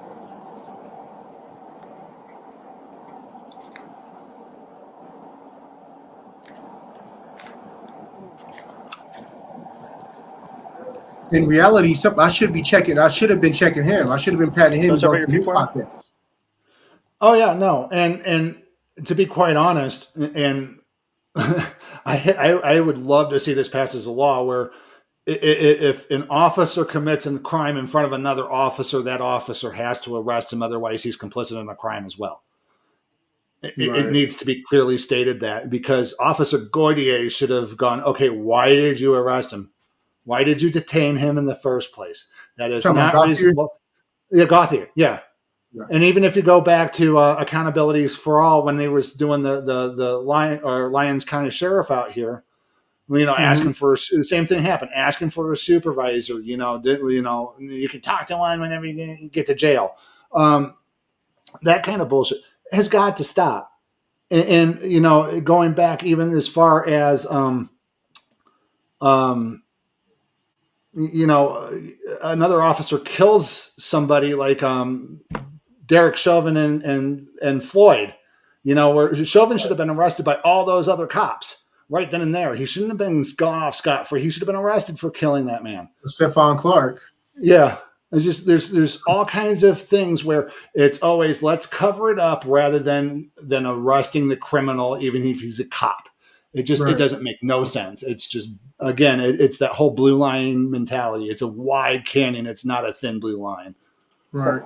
[SPEAKER 1] In reality, I should be checking. I should have been checking him. I should have been patting him.
[SPEAKER 3] Don't separate your feet for him?
[SPEAKER 1] Pockets.
[SPEAKER 2] Oh yeah, no, and to be quite honest, and I would love to see this pass as a law where if an officer commits a crime in front of another officer, that officer has to arrest him. Otherwise, he's complicit in a crime as well. It needs to be clearly stated that, because Officer Goydier should have gone, okay, why did you arrest him? Why did you detain him in the first place? That is not reasonable. Yeah, Gauthier. Yeah. And even if you go back to Accountabilities for All, when they was doing the Lyons County Sheriff out here, asking for the same thing happened, asking for a supervisor. You can talk to one whenever you get to jail. That kind of bullshit has got to stop. And going back even as far as another officer kills somebody like Derek Chauvin and Floyd, where Chauvin should have been arrested by all those other cops right then and there. He shouldn't have been gone off scot-free. He should have been arrested for killing that man.
[SPEAKER 1] Stephon Clark.
[SPEAKER 2] Yeah. It's just there's all kinds of things where it's always let's cover it up rather than arresting the criminal, even if he's a cop. It doesn't make no sense. It's just, again, it's that whole blue line mentality. It's a wide canyon. It's not a thin blue line.
[SPEAKER 1] Right.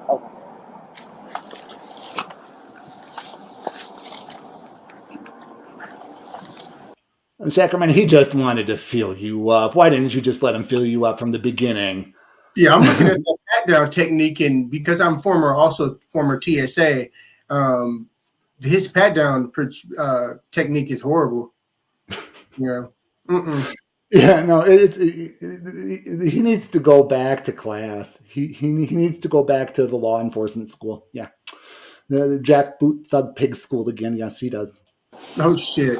[SPEAKER 2] And Sacramento, he just wanted to fill you up. Why didn't you just let him fill you up from the beginning?
[SPEAKER 1] Yeah, I'm looking at the pat down technique, and because I'm former TSA, his pat down technique is horrible. Yeah.
[SPEAKER 2] Yeah, no, he needs to go back to class. He needs to go back to the law enforcement school. Yeah. The jackboot thug pig school again. Yes, he does.
[SPEAKER 1] Oh, shit.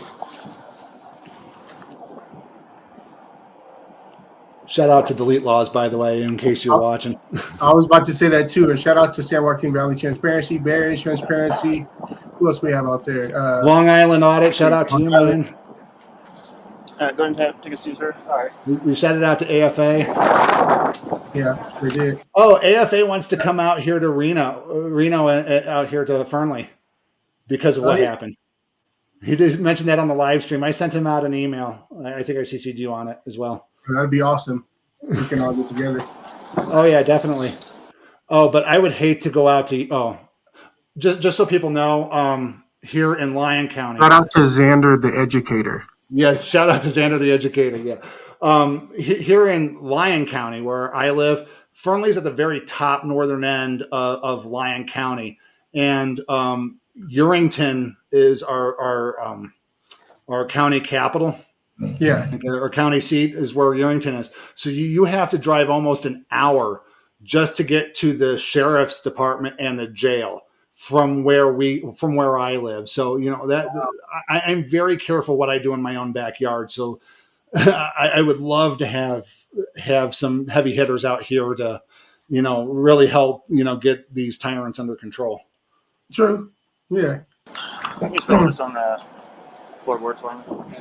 [SPEAKER 2] Shout out to Delete Laws, by the way, in case you're watching.
[SPEAKER 1] I was about to say that too. And shout out to San Joaquin Valley Transparency, Barry Transparency. Who else we have out there?
[SPEAKER 2] Long Island Audit. Shout out to you, man.
[SPEAKER 3] Go ahead and take a seat, sir.
[SPEAKER 4] All right.
[SPEAKER 2] We shouted out to AFA.
[SPEAKER 1] Yeah, they did.
[SPEAKER 2] Oh, AFA wants to come out here to Reno out here to Fernley because of what happened. He did mention that on the live stream. I sent him out an email. I think I CC'd you on it as well.
[SPEAKER 1] That'd be awesome. We can all get together.
[SPEAKER 2] Oh yeah, definitely. Oh, but I would hate to go out to. Just so people know, here in Lyon County.
[SPEAKER 1] Shout out to Xander the Educator.
[SPEAKER 2] Yes, shout out to Xander the Educator. Yeah, here in Lyon County, where I live, Fernley's at the very top northern end of Lyon County, and Urington is our county capital.
[SPEAKER 1] Yeah.
[SPEAKER 2] Our county seat is where Urington is. So you have to drive almost an hour just to get to the sheriff's department and the jail from where I live. So, that I'm very careful what I do in my own backyard. So I would love to have some heavy hitters out here to, really help, get these tyrants under control.
[SPEAKER 1] True. Yeah.
[SPEAKER 3] Can you spell this on the floorboard for me?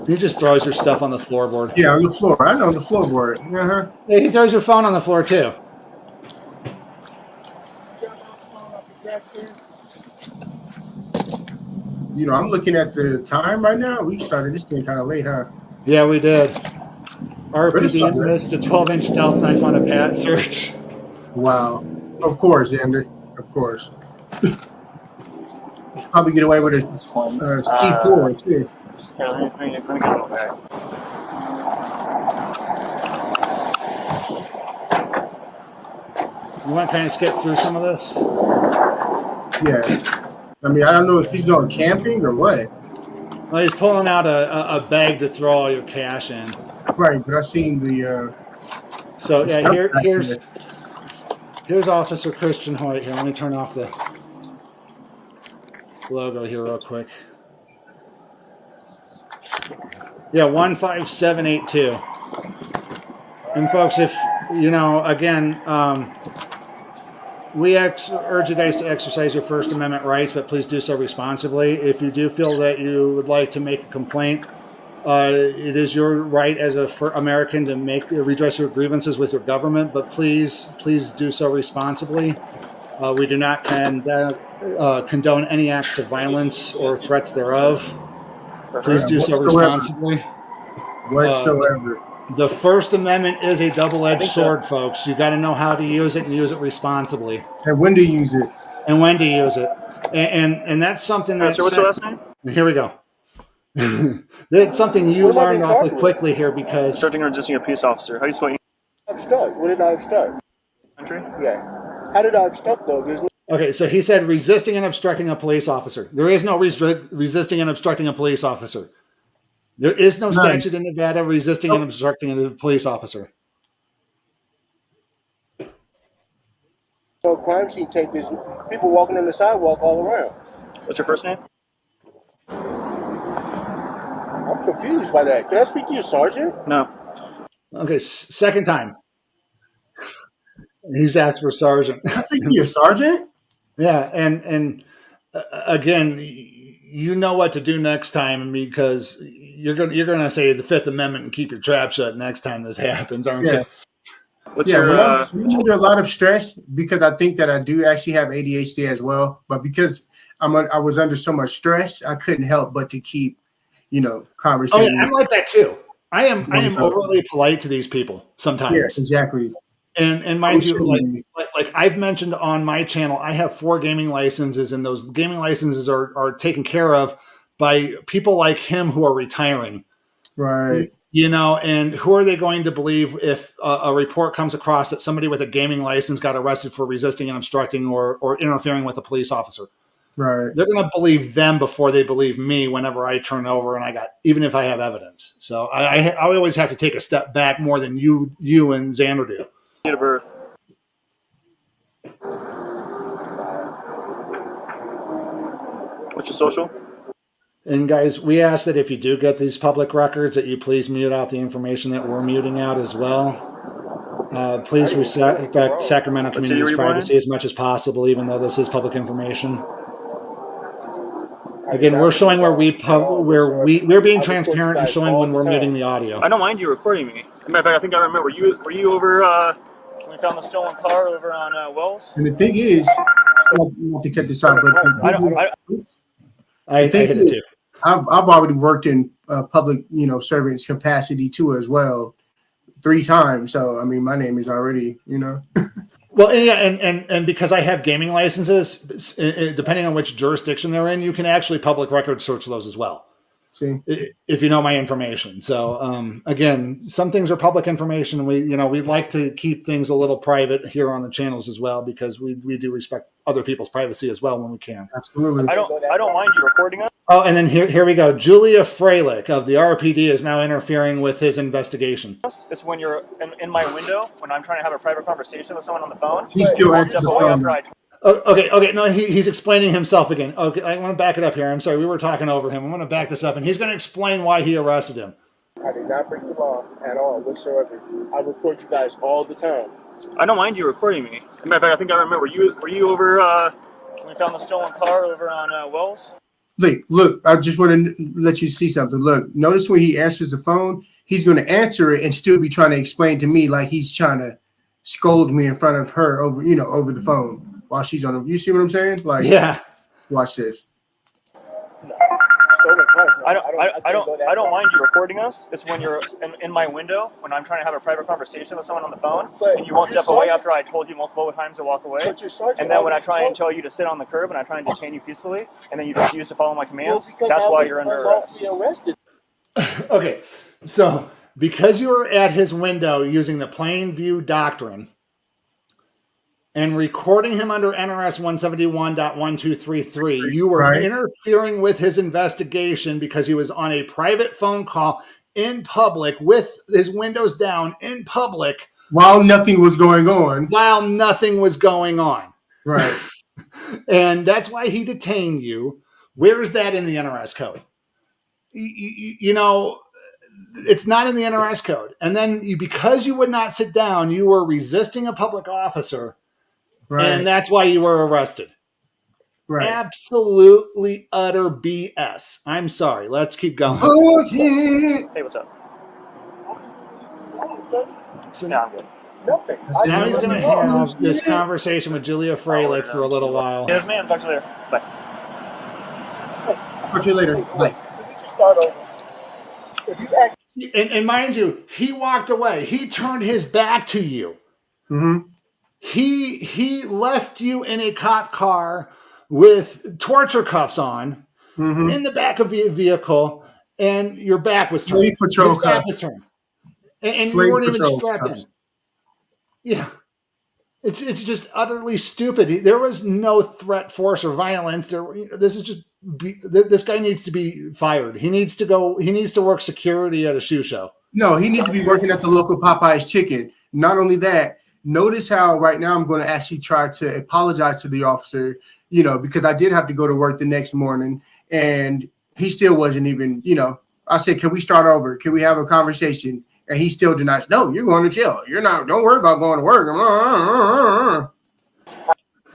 [SPEAKER 2] He just throws your stuff on the floorboard.
[SPEAKER 1] Yeah, on the floor. I know the floorboard. Uh-huh.
[SPEAKER 2] Yeah, he throws your phone on the floor too.
[SPEAKER 1] I'm looking at the time right now. We started this thing kind of late, huh?
[SPEAKER 2] Yeah, we did.
[SPEAKER 1] Where to start?
[SPEAKER 2] RPD missed a 12-inch stealth knife on a pat search.
[SPEAKER 1] Wow. Of course, Andy. Of course. Probably get away with a C4 too.
[SPEAKER 3] Here, let me get a little bag.
[SPEAKER 2] You want to kind of skip through some of this?
[SPEAKER 1] Yeah. I mean, I don't know if he's going camping or what.
[SPEAKER 2] Well, he's pulling out a bag to throw all your cash in.
[SPEAKER 1] Right, but I seen the.
[SPEAKER 2] So
[SPEAKER 1] the
[SPEAKER 2] yeah,
[SPEAKER 1] stuff
[SPEAKER 2] here's Officer Christian Hoyt. Here, let me turn off the logo here real quick. Yeah, 15782. And folks, if again, we urge you guys to exercise your First Amendment rights, but please do so responsibly. If you do feel that you would like to make a complaint, it is your right as a American to redress your grievances with your government, but please do so responsibly. We do not condone any acts of violence or threats thereof. Please do so responsibly.
[SPEAKER 1] Whatsoever.
[SPEAKER 2] The First Amendment is a double-edged sword, folks. You got to know how to use it and use it responsibly.
[SPEAKER 1] And when to use it.
[SPEAKER 2] And that's something that's...
[SPEAKER 3] So what's your last name?
[SPEAKER 2] Here we go. That's something you learned awfully quickly here because...
[SPEAKER 3] Obstructing or resisting a peace officer. How do you spell
[SPEAKER 4] Obstruct. What did I obstruct?
[SPEAKER 3] country?
[SPEAKER 4] Yeah. How did I obstruct, though?
[SPEAKER 2] Okay, so he said resisting and obstructing a police officer. There is no resisting and obstructing a police officer. There is no statute in Nevada resisting and obstructing a police officer.
[SPEAKER 4] So crime scene tape is people walking on the sidewalk all around.
[SPEAKER 3] What's your first name?
[SPEAKER 4] I'm confused by that. Can I speak to your sergeant?
[SPEAKER 3] No.
[SPEAKER 2] Okay, second time. He's asked for sergeant.
[SPEAKER 1] Can I speak to your sergeant?
[SPEAKER 2] Yeah, and again, you know what to do next time because you're gonna say the Fifth Amendment and keep your trap shut next time this happens, aren't you?
[SPEAKER 3] What's your
[SPEAKER 1] I'm under a lot of stress because I think that I do actually have ADHD as well, but because I was under so much stress, I couldn't help but to keep, conversating.
[SPEAKER 2] Oh yeah, I'm like that too. I am overly polite to these people sometimes.
[SPEAKER 1] Yeah, exactly.
[SPEAKER 2] And mind you, like I've mentioned on my channel, I have 4 gaming licenses, and those gaming licenses are taken care of by people like him who are retiring.
[SPEAKER 1] Right.
[SPEAKER 2] And who are they going to believe if a report comes across that somebody with a gaming license got arrested for resisting and obstructing or interfering with a police officer? Right. They're going to believe them before they believe me whenever I turn over and even if I have evidence. So I always have to take a step back more than you and Xander do.
[SPEAKER 3] Date of birth. What's your social?
[SPEAKER 2] And guys, we ask that if you do get these public records, that you please mute out the information that we're muting out as well. Please respect Sacramento community's privacy as much as possible, even though this is public information. Again, we're showing we're being transparent and showing when we're muting the audio.
[SPEAKER 3] I don't mind you recording me. As a matter of fact, I think I remember. Were you over when we found the stolen car over on Wells?
[SPEAKER 1] And the thing is, not to cut this off, but
[SPEAKER 2] I think it too.
[SPEAKER 1] I've already worked in public, servants capacity too as well, 3 times. So I mean, my name is already,
[SPEAKER 2] Well, yeah, and because I have gaming licenses, depending on which jurisdiction they're in, you can actually public record search those as well.
[SPEAKER 1] See,
[SPEAKER 2] if you know my information. So again, some things are public information. We'd like to keep things a little private here on the channels as well, because we do respect other people's privacy as well when we can.
[SPEAKER 1] absolutely.
[SPEAKER 3] I don't mind you recording us.
[SPEAKER 2] Oh, and then here we go. Julia Freilich of the RPD is now interfering with his investigation.
[SPEAKER 3] It's when you're in my window when I'm trying to have a private conversation with someone on the phone.
[SPEAKER 1] He still answers the phone.
[SPEAKER 3] After I
[SPEAKER 2] Okay. No, he's explaining himself again. Okay, I want to back it up here. I'm sorry, we were talking over him. I'm going to back this up, and he's going to explain why he arrested him.
[SPEAKER 4] I did not break the law at all whatsoever. I record you guys all the time.
[SPEAKER 3] I don't mind you recording me. As a matter of fact, I think I remember. Were you over when we found the stolen car over on Wells?
[SPEAKER 1] Look, I just want to let you see something. Look, notice when he answers the phone, he's going to answer it and still be trying to explain to me like he's trying to scold me in front of her over the phone while she's on the. You see what I'm saying? Like,
[SPEAKER 2] Yeah.
[SPEAKER 1] Watch this.
[SPEAKER 3] I don't mind you recording us. It's when you're in my window when I'm trying to have a private conversation with someone on the phone, and you won't step away after I told you multiple times to walk away. And then when I try and tell you to sit on the curb and I try and detain you peacefully, and then you refuse to follow my commands, that's why you're under arrest.
[SPEAKER 2] Okay, so because you were at his window using the plain view doctrine and recording him under NRS 171.1233, you were interfering with his investigation because he was on a private phone call in public with his windows down in public
[SPEAKER 1] while nothing was going on. Right.
[SPEAKER 2] And that's why he detained you. Where is that in the NRS code? It's not in the NRS code. And then because you would not sit down, you were resisting a public officer. Right. And that's why you were arrested. Right. Absolutely utter BS. I'm sorry. Let's keep going.
[SPEAKER 3] Hey, what's up?
[SPEAKER 2] So
[SPEAKER 3] I'm good.
[SPEAKER 4] Nothing.
[SPEAKER 2] Now he's going to have this conversation with Julia Freilich for a little while.
[SPEAKER 3] Yes, ma'am. Talk to you later. Bye.
[SPEAKER 1] Talk to you later. Bye.
[SPEAKER 4] Can we just start over? If you act-
[SPEAKER 2] and mind you, he walked away. He turned his back to you.
[SPEAKER 1] Mm-hmm.
[SPEAKER 2] He left you in a cop car with torture cuffs on in the back of the vehicle, and your back was turned.
[SPEAKER 1] Slave patrol
[SPEAKER 2] His back
[SPEAKER 1] cuffs.
[SPEAKER 2] was turned. And you
[SPEAKER 1] Slave
[SPEAKER 2] weren't even
[SPEAKER 1] patrol
[SPEAKER 2] strapped
[SPEAKER 1] cuffs.
[SPEAKER 2] in. Yeah. It's just utterly stupid. There was no threat, force, or violence. This guy needs to be fired. He needs to work security at a shoe show.
[SPEAKER 1] No, he needs to be working at the local Popeye's Chicken. Not only that, notice how right now I'm going to actually try to apologize to the officer, because I did have to go to work the next morning and he still wasn't even, I said, can we start over? Can we have a conversation? And he still denies, no, you're going to jail. You're not, don't worry about going to work.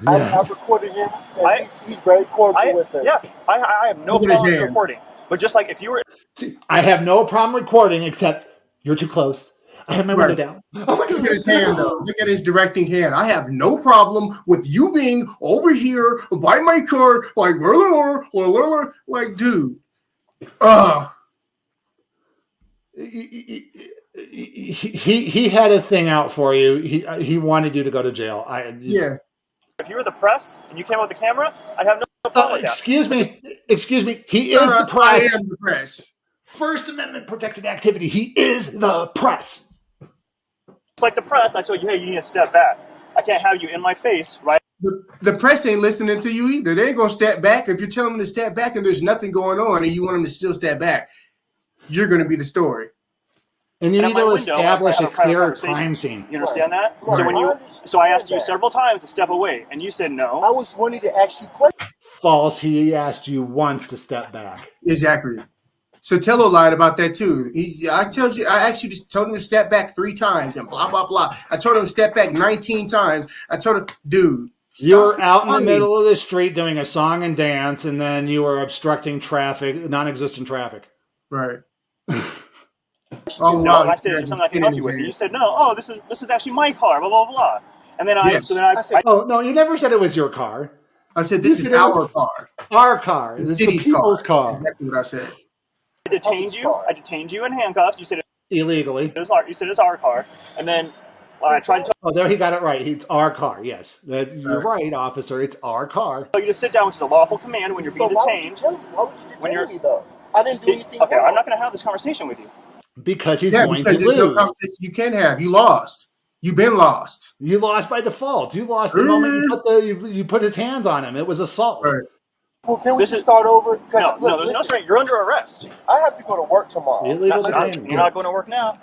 [SPEAKER 4] I've recorded him, and he's very cordial with it.
[SPEAKER 3] Yeah, I have no problem with recording. But just like if you were...
[SPEAKER 2] See, I have no problem recording, except you're too close. I have my window down. Oh my God.
[SPEAKER 1] Look at his hand, though. Look at his directing hand. I have no problem with you being over here by my car, like, dude.
[SPEAKER 2] He had a thing out for you. He wanted you to go to jail.
[SPEAKER 1] Yeah.
[SPEAKER 3] If you were the press and you came out with the camera, I'd have no problem with that.
[SPEAKER 2] Excuse me. He is the press.
[SPEAKER 1] I am the press.
[SPEAKER 2] First Amendment protected activity. He is the press.
[SPEAKER 3] It's like the press. I told you, hey, you need to step back. I can't have you in my face, right?
[SPEAKER 1] The press ain't listening to you either. They ain't gonna step back. If you're telling them to step back and there's nothing going on and you want them to still step back, you're gonna be the story.
[SPEAKER 2] And you need to establish a clear crime scene.
[SPEAKER 3] You understand that?
[SPEAKER 1] Right.
[SPEAKER 3] So I asked you several times to step away, and you said no.
[SPEAKER 4] I was wanting to ask you questions.
[SPEAKER 2] False. He asked you once to step back.
[SPEAKER 1] Exactly. So Tello lied about that too. I actually just told him to step back 3 times and blah blah blah. I told him to step back 19 times. I told him, dude.
[SPEAKER 2] You were out in the middle of the street doing a song and dance, and then you were obstructing traffic, non-existent traffic.
[SPEAKER 1] Right.
[SPEAKER 3] Oh, no, I said, "Is there something I can help you with?" And you said, "No. Oh, this is actually my car." Blah blah blah. And then I said,
[SPEAKER 2] "Oh no, you never said it was your car."
[SPEAKER 1] I said, "This is our car.
[SPEAKER 2] Our car.
[SPEAKER 1] The city's car." Exactly what I said.
[SPEAKER 3] I detained you in handcuffs. You said
[SPEAKER 2] illegally.
[SPEAKER 3] You said it's our car, and then I tried to.
[SPEAKER 2] Oh, there he got it right. It's our car. Yes, you're right, officer. It's our car.
[SPEAKER 3] So you just sit down, which is a lawful command when you're being detained.
[SPEAKER 4] Why would you detain me though? I didn't do anything
[SPEAKER 3] Okay,
[SPEAKER 4] wrong.
[SPEAKER 3] I'm not going to have this conversation with you.
[SPEAKER 4] I didn't do anything
[SPEAKER 3] Okay,
[SPEAKER 4] wrong.
[SPEAKER 3] I'm not going to have this conversation with you.
[SPEAKER 2] Because he's going
[SPEAKER 1] because
[SPEAKER 2] to
[SPEAKER 1] there's no
[SPEAKER 2] lose.
[SPEAKER 1] conversation you can have. You lost. You've been lost.
[SPEAKER 2] You lost by default. You lost the moment you put his hands on him. It was assault.
[SPEAKER 1] Right.
[SPEAKER 4] Well, can we just start over?
[SPEAKER 3] No, there's no straight. You're under arrest.
[SPEAKER 4] I have to go to work tomorrow.
[SPEAKER 2] Illegal
[SPEAKER 3] You're
[SPEAKER 2] detainment.
[SPEAKER 3] not going to work now.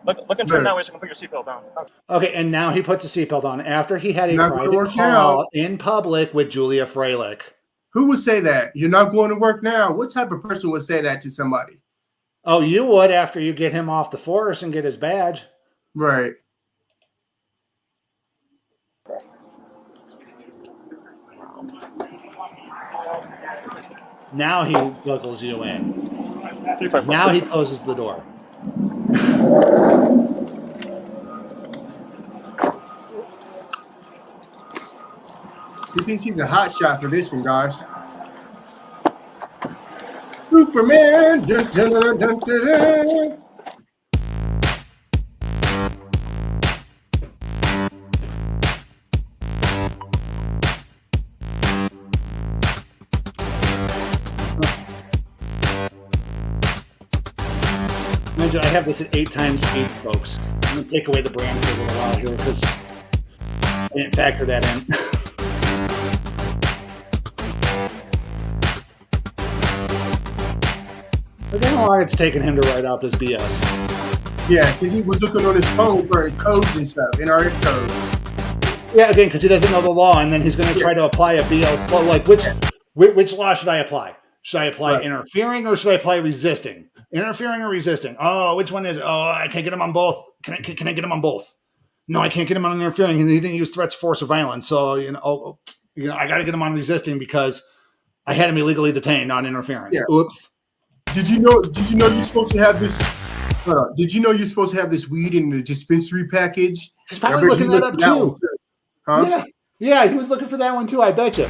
[SPEAKER 3] Look and turn that way so you can put your seatbelt down.
[SPEAKER 2] Okay, and now he puts a seatbelt on after he had a
[SPEAKER 1] Not gonna
[SPEAKER 2] private
[SPEAKER 1] work
[SPEAKER 2] call in public with Julia Freilich.
[SPEAKER 1] Who would say that? You're not going to work now. What type of person would say that to somebody?
[SPEAKER 2] Oh, you would after you get him off the force and get his badge.
[SPEAKER 1] Right.
[SPEAKER 2] Now he buckles you in. Now he closes the door.
[SPEAKER 1] He thinks he's a hot shot for this one, guys. Superman. Dun, dun, dun, dun, dun, dun.
[SPEAKER 2] Mind you, I have this at 8 times speed, folks. I'm going to take away the brand for a little while here because I didn't factor that in. Look at how long it's taken him to write out this BS.
[SPEAKER 1] Yeah, because he was looking on his phone for codes and stuff, NRS codes.
[SPEAKER 2] Yeah, again, because he doesn't know the law, and then he's going to try to apply a BL. Well, like, which law should I apply? Should I apply interfering or should I apply resisting? Interfering or resisting? Oh, which one is it? Oh, I can't get him on both. Can I get him on both? No, I can't get him on interfering. He didn't use threats, force, or violence. So, I got to get him on resisting because I had him illegally detained on interference.
[SPEAKER 1] Yeah.
[SPEAKER 2] Oops.
[SPEAKER 1] Did you know you're supposed to have this? Did you know you're supposed to have this weed in the dispensary package?
[SPEAKER 2] He's probably looking that up too.
[SPEAKER 1] Huh?
[SPEAKER 2] Yeah, he was looking for that one too. I bet you.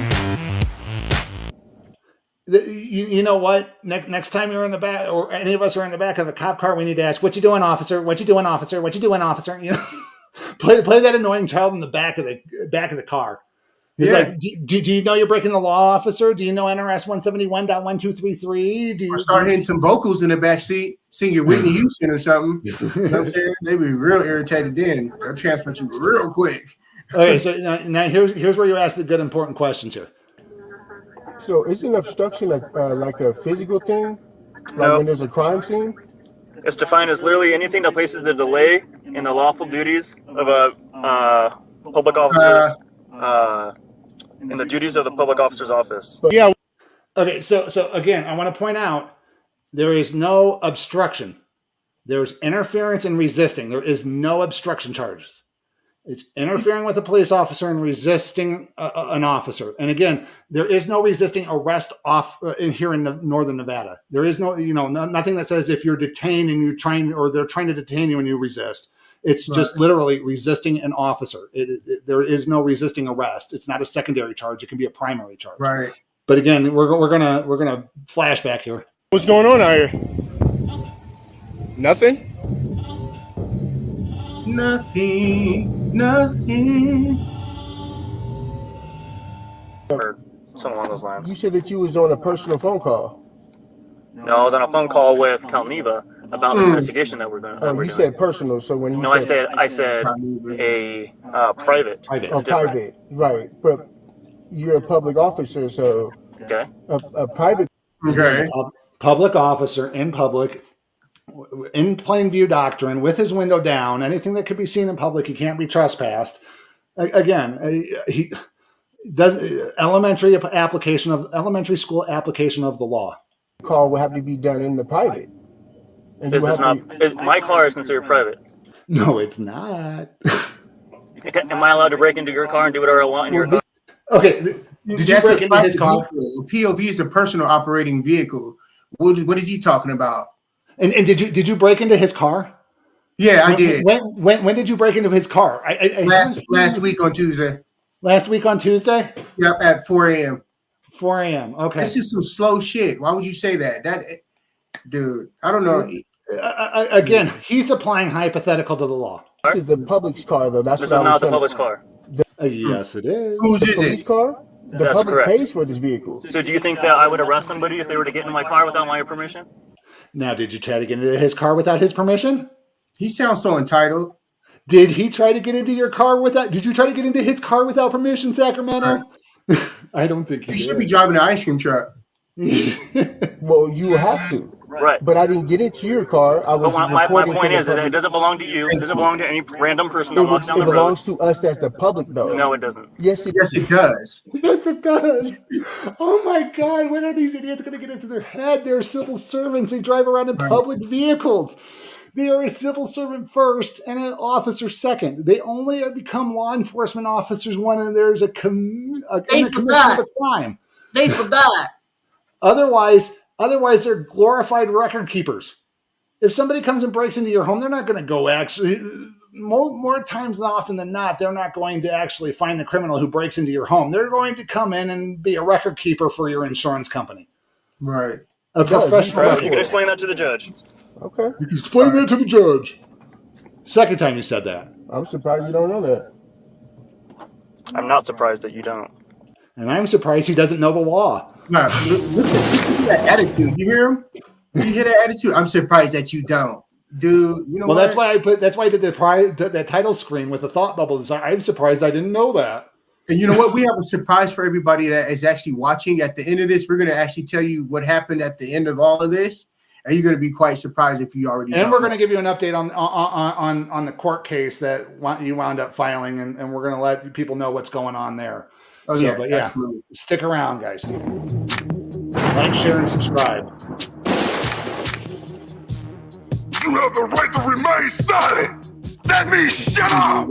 [SPEAKER 2] You know what? Next time you're in the back, or any of us are in the back of a cop car, we need to ask, "What you doing, officer? What you doing, officer? What you doing, officer?" You know, play that annoying child in the back of the car. He's like, do you know you're breaking the law, officer? Do you know NRS 171.1233? Do you
[SPEAKER 1] start hitting some vocals in the back seat, singing Whitney Houston or something? You know what I'm saying? They'd be real irritated then. They'll transfer you real quick.
[SPEAKER 2] Okay, so now here's where you ask the good important questions here.
[SPEAKER 4] So isn't obstruction like a physical thing? Like when there's a crime scene?
[SPEAKER 3] It's defined as literally anything that places a delay in the lawful duties of a public officer's in the duties of the public officer's office.
[SPEAKER 4] Yeah.
[SPEAKER 2] Okay, so again, I want to point out there is no obstruction. There's interference and resisting. There is no obstruction charges. It's interfering with a police officer and resisting an officer. And again, there is no resisting arrest here in Northern Nevada. There is no, nothing that says if you're detained and they're trying to detain you and you resist. It's just literally resisting an officer. There is no resisting arrest. It's not a secondary charge. It can be a primary charge.
[SPEAKER 1] Right.
[SPEAKER 2] But again, we're gonna flash back here.
[SPEAKER 4] What's going on out here? Nothing?
[SPEAKER 1] Nothing.
[SPEAKER 3] Or something along those lines.
[SPEAKER 4] You said that you was on a personal phone call.
[SPEAKER 3] No, I was on a phone call with Calneva about the investigation that we're going to.
[SPEAKER 4] You said personal, so when you
[SPEAKER 3] No, I said a private.
[SPEAKER 2] Private.
[SPEAKER 4] private, right? But you're a public officer, so
[SPEAKER 3] Okay.
[SPEAKER 4] a private.
[SPEAKER 1] Okay.
[SPEAKER 2] A public officer in public, in plain view doctrine, with his window down, anything that could be seen in public, he can't be trespassed. Again, he does elementary school application of the law.
[SPEAKER 4] Call will have to be done in the private. And
[SPEAKER 3] This
[SPEAKER 4] you
[SPEAKER 3] is
[SPEAKER 4] have
[SPEAKER 3] not.
[SPEAKER 4] to-
[SPEAKER 3] My car is considered private.
[SPEAKER 2] No, it's not.
[SPEAKER 3] Am I allowed to break into your car and do whatever I want in your car?
[SPEAKER 2] Okay, did you
[SPEAKER 1] That's
[SPEAKER 2] break
[SPEAKER 1] a
[SPEAKER 2] into his
[SPEAKER 1] private
[SPEAKER 2] car?
[SPEAKER 1] vehicle. POV is a personal operating vehicle. What is he talking about?
[SPEAKER 2] And did you break into his car?
[SPEAKER 1] Yeah, I did.
[SPEAKER 2] When did you break into his car?
[SPEAKER 1] Last week on Tuesday.
[SPEAKER 2] Last week on Tuesday?
[SPEAKER 1] Yep, at 4 a.m.
[SPEAKER 2] 4 a.m. Okay.
[SPEAKER 1] That's just some slow shit. Why would you say that? Dude, I don't know.
[SPEAKER 2] Again, he's applying hypothetical to the law.
[SPEAKER 4] This is the public's car, though. That's
[SPEAKER 3] This
[SPEAKER 4] what
[SPEAKER 3] is
[SPEAKER 4] I
[SPEAKER 3] not
[SPEAKER 4] was
[SPEAKER 3] the
[SPEAKER 4] trying to-
[SPEAKER 3] public's car.
[SPEAKER 2] Yes, it is.
[SPEAKER 1] Whose is
[SPEAKER 4] Police
[SPEAKER 1] it?
[SPEAKER 4] car? The
[SPEAKER 3] That's
[SPEAKER 4] public
[SPEAKER 3] correct.
[SPEAKER 4] pays for this vehicle.
[SPEAKER 3] So do you think that I would arrest somebody if they were to get in my car without my permission?
[SPEAKER 2] Now, did you try to get into his car without his permission?
[SPEAKER 1] He sounds so entitled.
[SPEAKER 2] Did he try to get into your car without? Did you try to get into his car without permission, Sacramento? Right. I don't think
[SPEAKER 1] he should be driving an ice cream truck.
[SPEAKER 4] Well, you will have to.
[SPEAKER 3] Right.
[SPEAKER 4] But I didn't get into your car. I was
[SPEAKER 3] my
[SPEAKER 4] reporting
[SPEAKER 3] point
[SPEAKER 4] to
[SPEAKER 3] is
[SPEAKER 4] the
[SPEAKER 3] that it
[SPEAKER 4] public.
[SPEAKER 3] doesn't belong to you. It doesn't belong to any random person that walks down
[SPEAKER 4] It
[SPEAKER 3] the road.
[SPEAKER 4] belongs to us as the public, though.
[SPEAKER 3] No, it doesn't.
[SPEAKER 4] Yes, it
[SPEAKER 1] Yes, it does.
[SPEAKER 2] Yes, it does. Oh my God! When are these idiots going to get into their head? They're civil servants. They drive around in public vehicles. They are a civil servant first and an officer second. They only become law enforcement officers when there's a commission of a crime.
[SPEAKER 1] They forgot.
[SPEAKER 2] Otherwise, they're glorified record keepers. If somebody comes and breaks into your home, they're not going to go actually. More times than often than not, they're not going to actually find the criminal who breaks into your home. They're going to come in and be a record keeper for your insurance company.
[SPEAKER 1] Right.
[SPEAKER 2] A professional.
[SPEAKER 3] You can explain that to the judge.
[SPEAKER 4] Okay.
[SPEAKER 2] You can explain that to the judge. Second time you said that.
[SPEAKER 4] I'm surprised you don't know that.
[SPEAKER 3] I'm not surprised that you don't.
[SPEAKER 2] And I'm surprised he doesn't know the law.
[SPEAKER 1] No, listen, that attitude. You hear him? You hear that attitude? I'm surprised that you don't. Dude, you know
[SPEAKER 2] well,
[SPEAKER 1] what?
[SPEAKER 2] that's why I did that title screen with the thought bubble. I'm surprised I didn't know that.
[SPEAKER 1] And you know what? We have a surprise for everybody that is actually watching. At the end of this, we're going to actually tell you what happened at the end of all of this. And you're going to be quite surprised if you already.
[SPEAKER 2] And we're going to give you an update on the court case that you wound up filing, and we're going to let people know what's going on there.
[SPEAKER 1] Oh,
[SPEAKER 2] so,
[SPEAKER 1] yeah,
[SPEAKER 2] but yeah,
[SPEAKER 1] absolutely.
[SPEAKER 2] Stick around, guys. Like, share, and subscribe.
[SPEAKER 5] You have the right to remain silent. That means shut up.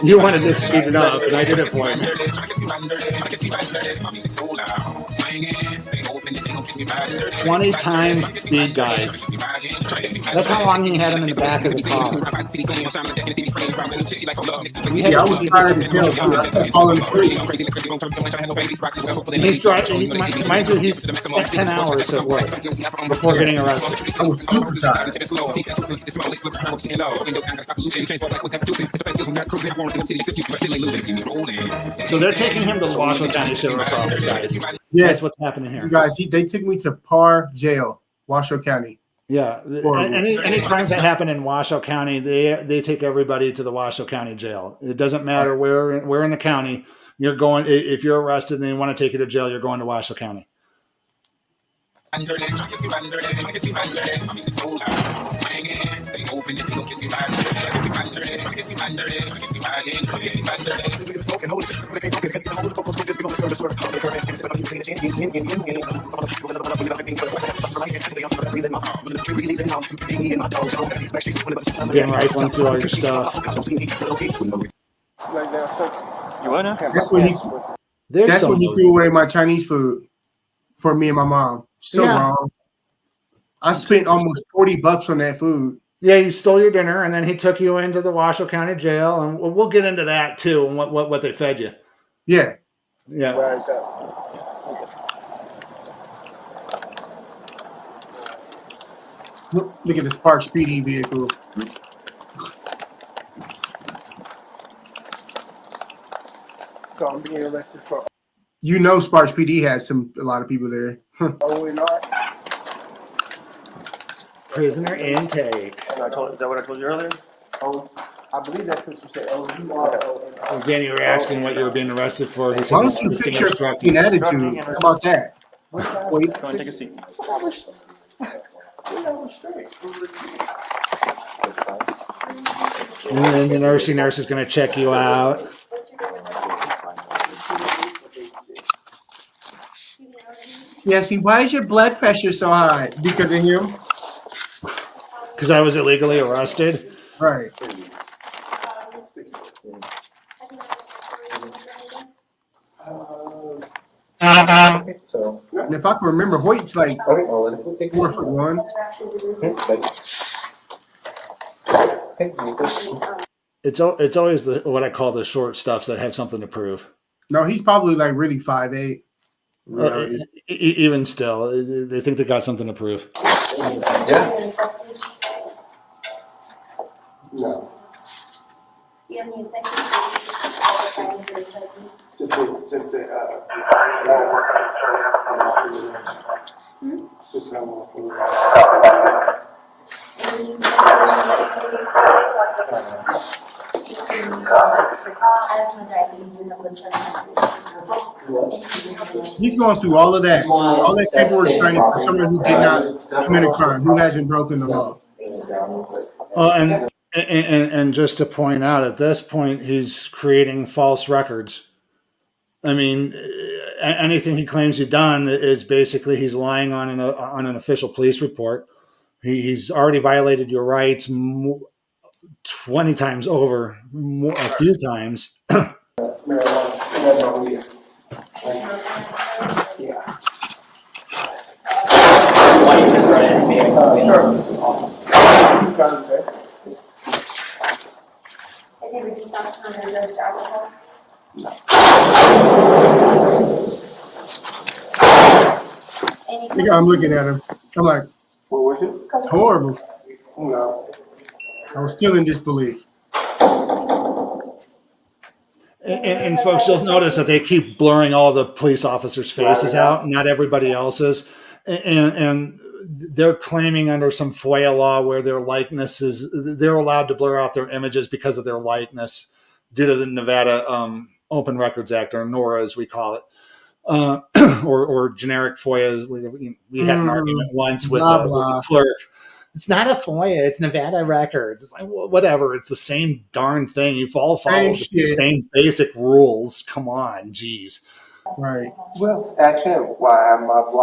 [SPEAKER 2] You wanted to speed it up, and I did it for you. 20 times speed, guys. That's how long he had him in the back of the car.
[SPEAKER 1] Yeah, I was tired as hell. Falling asleep.
[SPEAKER 2] He's driving. Mind you, he's spent 10 hours at work before getting arrested.
[SPEAKER 1] I was super tired.
[SPEAKER 2] So they're taking him to the Washoe County Sheriff's Office, guys.
[SPEAKER 1] Yes,
[SPEAKER 2] that's what's happening here.
[SPEAKER 1] You guys, they took me to Parr Jail, Washoe County.
[SPEAKER 2] Yeah, any crimes that happen in Washoe County, they take everybody to the Washoe County Jail. It doesn't matter where in the county you're going. If you're arrested and they want to take you to jail, you're going to Washoe County. I'm getting rifling through all your stuff.
[SPEAKER 3] You what now?
[SPEAKER 1] That's when he threw away my Chinese food for me and my mom. So wrong. I spent almost $40 on that food.
[SPEAKER 2] Yeah, he stole your dinner, and then he took you into the Washoe County Jail, and we'll get into that too, and what they fed you.
[SPEAKER 1] Yeah.
[SPEAKER 2] Yeah.
[SPEAKER 1] Look at the Spark Speedy vehicle.
[SPEAKER 4] So I'm being arrested for.
[SPEAKER 1] You know, Sparks PD has a lot of people there.
[SPEAKER 4] Oh, we're not.
[SPEAKER 2] Prisoner intake.
[SPEAKER 3] Is that what I told you earlier?
[SPEAKER 4] Oh, I believe that's what you said. Oh, you are.
[SPEAKER 2] Again, you were asking what you were being arrested for. He said,
[SPEAKER 1] Why don't you fix your fucking attitude? How about that? Wait.
[SPEAKER 3] Go and take a seat.
[SPEAKER 2] And then the nurse is going to check you out.
[SPEAKER 1] Yeah, see, why is your blood pressure so high? Because of him?
[SPEAKER 2] Because I was illegally arrested.
[SPEAKER 1] Right. And if I can remember, Hoyt's like 4'1".
[SPEAKER 2] It's always what I call the short stuffs that have something to prove.
[SPEAKER 1] No, he's probably like really 5'8".
[SPEAKER 2] Even still, they think they got something to prove.
[SPEAKER 4] Yeah. No. Just to just have more food.
[SPEAKER 1] He's going through all of that paperwork signing for someone who did not commit a crime, who hasn't broken the law.
[SPEAKER 2] And just to point out, at this point, he's creating false records. I mean, anything he claims he's done is basically he's lying on an official police report. He's already violated your rights 20 times over, a few times.
[SPEAKER 1] Yeah, I'm looking at him. I'm like,
[SPEAKER 4] What was it?
[SPEAKER 1] horrible.
[SPEAKER 4] No.
[SPEAKER 1] I was still in disbelief.
[SPEAKER 2] And folks, you'll notice that they keep blurring all the police officers' faces out, not everybody else's. And they're claiming under some FOIA law where their likenesses, they're allowed to blur out their images because of their likeness due to the Nevada Open Records Act, or NORA as we call it, or generic FOIA. We had an argument once with the clerk. It's not a FOIA, it's Nevada records. It's like, well, whatever. It's the same darn thing. You've all followed the same basic rules. Come on, geez.
[SPEAKER 1] Right.
[SPEAKER 4] Well, ask him why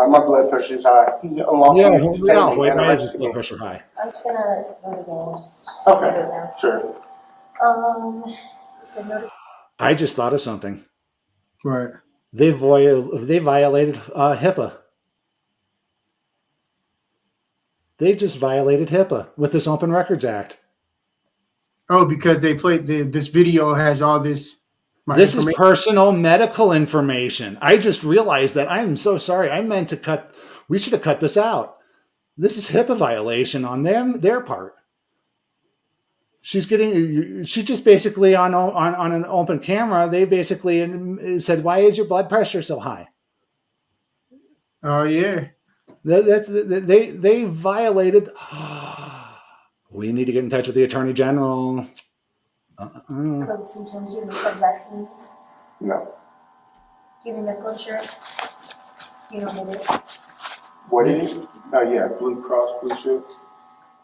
[SPEAKER 4] my blood pressure is high. He's unlawful.
[SPEAKER 2] Why is his blood pressure high?
[SPEAKER 6] I'm just gonna go again.
[SPEAKER 4] Okay, sure.
[SPEAKER 6] So notice.
[SPEAKER 2] I just thought of something.
[SPEAKER 1] Right.
[SPEAKER 2] They violated HIPAA. They just violated HIPAA with this Open Records Act.
[SPEAKER 1] Oh, because they played this video has all this.
[SPEAKER 2] This is personal medical information. I just realized that. I'm so sorry. I meant to cut. We should have cut this out. This is HIPAA violation on their part. She just basically on an open camera. They basically said, "Why is your blood pressure so high?"
[SPEAKER 1] Oh yeah.
[SPEAKER 2] They violated. We need to get in touch with the Attorney General.
[SPEAKER 6] Code symptoms, you have vaccines,
[SPEAKER 4] No.
[SPEAKER 6] you have medical insurance, you know what it is.
[SPEAKER 4] What is it? Oh yeah, Blue Cross Blue Shield.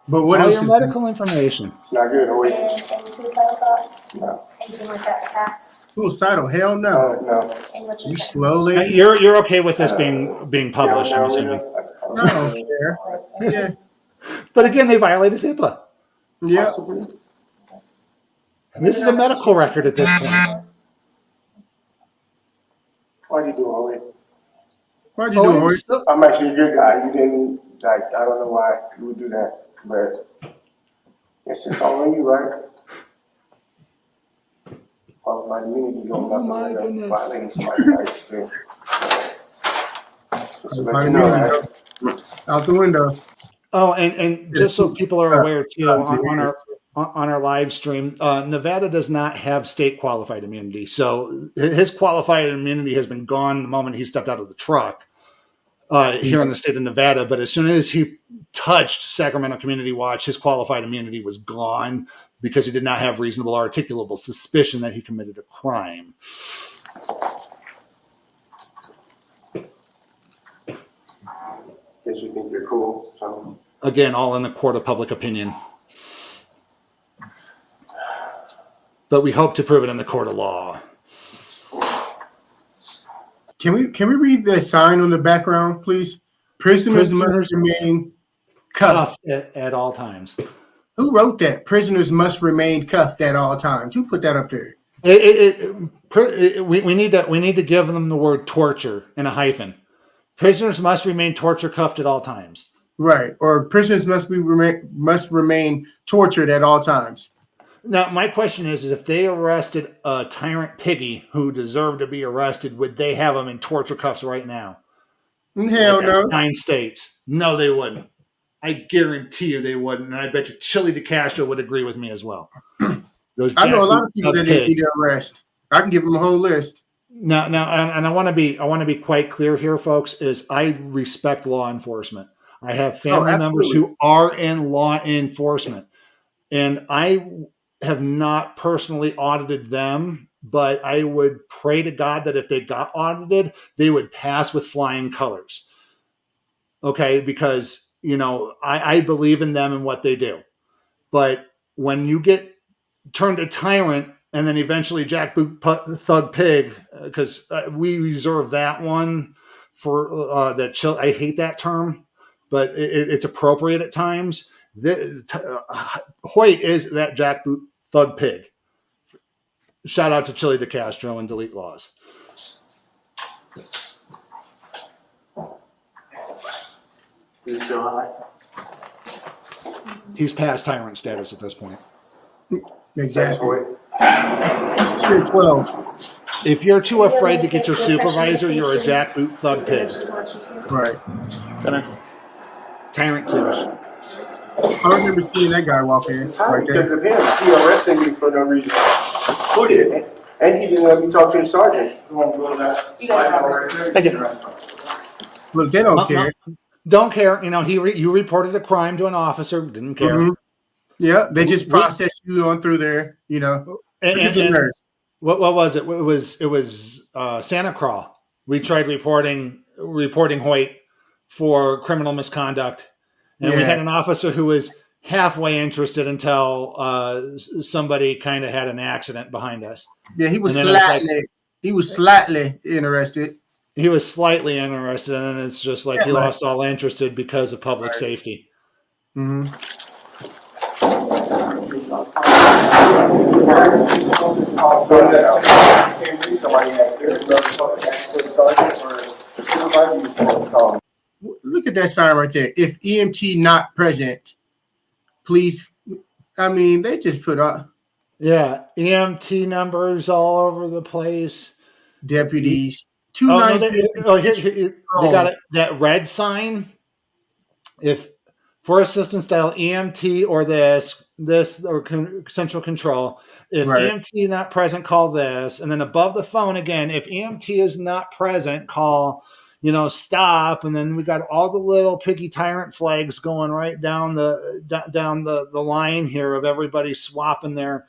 [SPEAKER 1] But what
[SPEAKER 2] All
[SPEAKER 1] else
[SPEAKER 2] your
[SPEAKER 1] is
[SPEAKER 2] medical information?
[SPEAKER 4] It's not good. Oh
[SPEAKER 6] And
[SPEAKER 4] yeah.
[SPEAKER 6] any suicidal thoughts,
[SPEAKER 4] No.
[SPEAKER 6] anything like that past,
[SPEAKER 1] suicidal? Hell no.
[SPEAKER 4] No.
[SPEAKER 6] and what
[SPEAKER 1] You
[SPEAKER 6] you're
[SPEAKER 1] slowly.
[SPEAKER 2] You're okay with this being published? I'm assuming.
[SPEAKER 1] I don't care. Yeah.
[SPEAKER 2] But again, they violated HIPAA.
[SPEAKER 1] Yeah.
[SPEAKER 4] Possibly.
[SPEAKER 2] And this is a medical record at this point.
[SPEAKER 4] Why'd you do all it?
[SPEAKER 1] Why'd you do it?
[SPEAKER 4] I'm actually a good guy. You didn't like. I don't know why you would do that, but it's all on you, right? Qualified immunity goes up
[SPEAKER 2] my
[SPEAKER 4] and
[SPEAKER 2] goodness.
[SPEAKER 4] violating somebody's rights too. Just to let you know that.
[SPEAKER 1] Out the window.
[SPEAKER 2] Oh, and just so people are aware too, on our live stream, Nevada does not have state qualified immunity. So his qualified immunity has been gone the moment he stepped out of the truck here in the state of Nevada. But as soon as he touched Sacramento Community Watch, his qualified immunity was gone because he did not have reasonable articulable suspicion that he committed a crime.
[SPEAKER 4] Guess you think you're cool. So
[SPEAKER 2] Again, all in the court of public opinion. But we hope to prove it in the court of law.
[SPEAKER 1] Can we read the sign on the background, please? Prisoners must remain cuffed
[SPEAKER 2] at all times.
[SPEAKER 1] Who wrote that? Prisoners must remain cuffed at all times. Who put that up there?
[SPEAKER 2] We need to give them the word torture in a hyphen. Prisoners must remain torture cuffed at all times.
[SPEAKER 1] Right. Or prisoners must remain tortured at all times.
[SPEAKER 2] Now, my question is if they arrested a Tyrant Piggy who deserved to be arrested, would they have him in torture cuffs right now?
[SPEAKER 1] Hell no.
[SPEAKER 2] 9 states. No, they wouldn't. I guarantee you they wouldn't. And I bet you Chili DeCastro would agree with me as well.
[SPEAKER 1] I know a lot of people that they need to arrest. I can give them a whole list.
[SPEAKER 2] Now, and I want to be quite clear here, folks. Is I respect law enforcement. I have family members who are in law enforcement, and I have not personally audited them, but I would pray to God that if they got audited, they would pass with flying colors. Okay, because I believe in them and what they do, but when you get turned a tyrant and then eventually jackboot thug pig, because we reserve that one for that. I hate that term, but it's appropriate at times. Hoyt is that jackboot thug pig. Shout out to Chili DeCastro and Delete Laws. He's past tyrant status at this point.
[SPEAKER 1] Exactly. 12.
[SPEAKER 2] If you're too afraid to get your supervisor, you're a jackboot thug pig.
[SPEAKER 1] Right.
[SPEAKER 2] Tyrant twos.
[SPEAKER 1] I remember seeing that guy walk in. Right
[SPEAKER 4] Because
[SPEAKER 1] there.
[SPEAKER 4] of him, he arrested me for no reason. Who did? And he didn't let me talk to the sergeant.
[SPEAKER 3] Thank you.
[SPEAKER 1] Look, they don't care.
[SPEAKER 2] Don't care. You reported a crime to an officer. Didn't care.
[SPEAKER 1] Mm-hmm. Yeah, they just process you on through there.
[SPEAKER 2] And what was it? It was Santa Crawl. We tried reporting Hoyt for criminal misconduct, and we had an officer who was halfway interested until somebody kind of had an accident behind us.
[SPEAKER 1] Yeah, he was slightly interested.
[SPEAKER 2] He was slightly interested, and then it's just like he lost all interest because of public safety.
[SPEAKER 1] Mm-hmm. Look at that sign right there. If EMT not present, please. I mean, they just put up.
[SPEAKER 2] Yeah, EMT numbers all over the place.
[SPEAKER 1] Deputies.
[SPEAKER 2] They got it. That red sign. If for assistance dial EMT or this or central control. If EMT not present, call this. And then above the phone again, if EMT is not present, call, stop. And then we got all the little piggy tyrant flags going right down the line here of everybody swapping their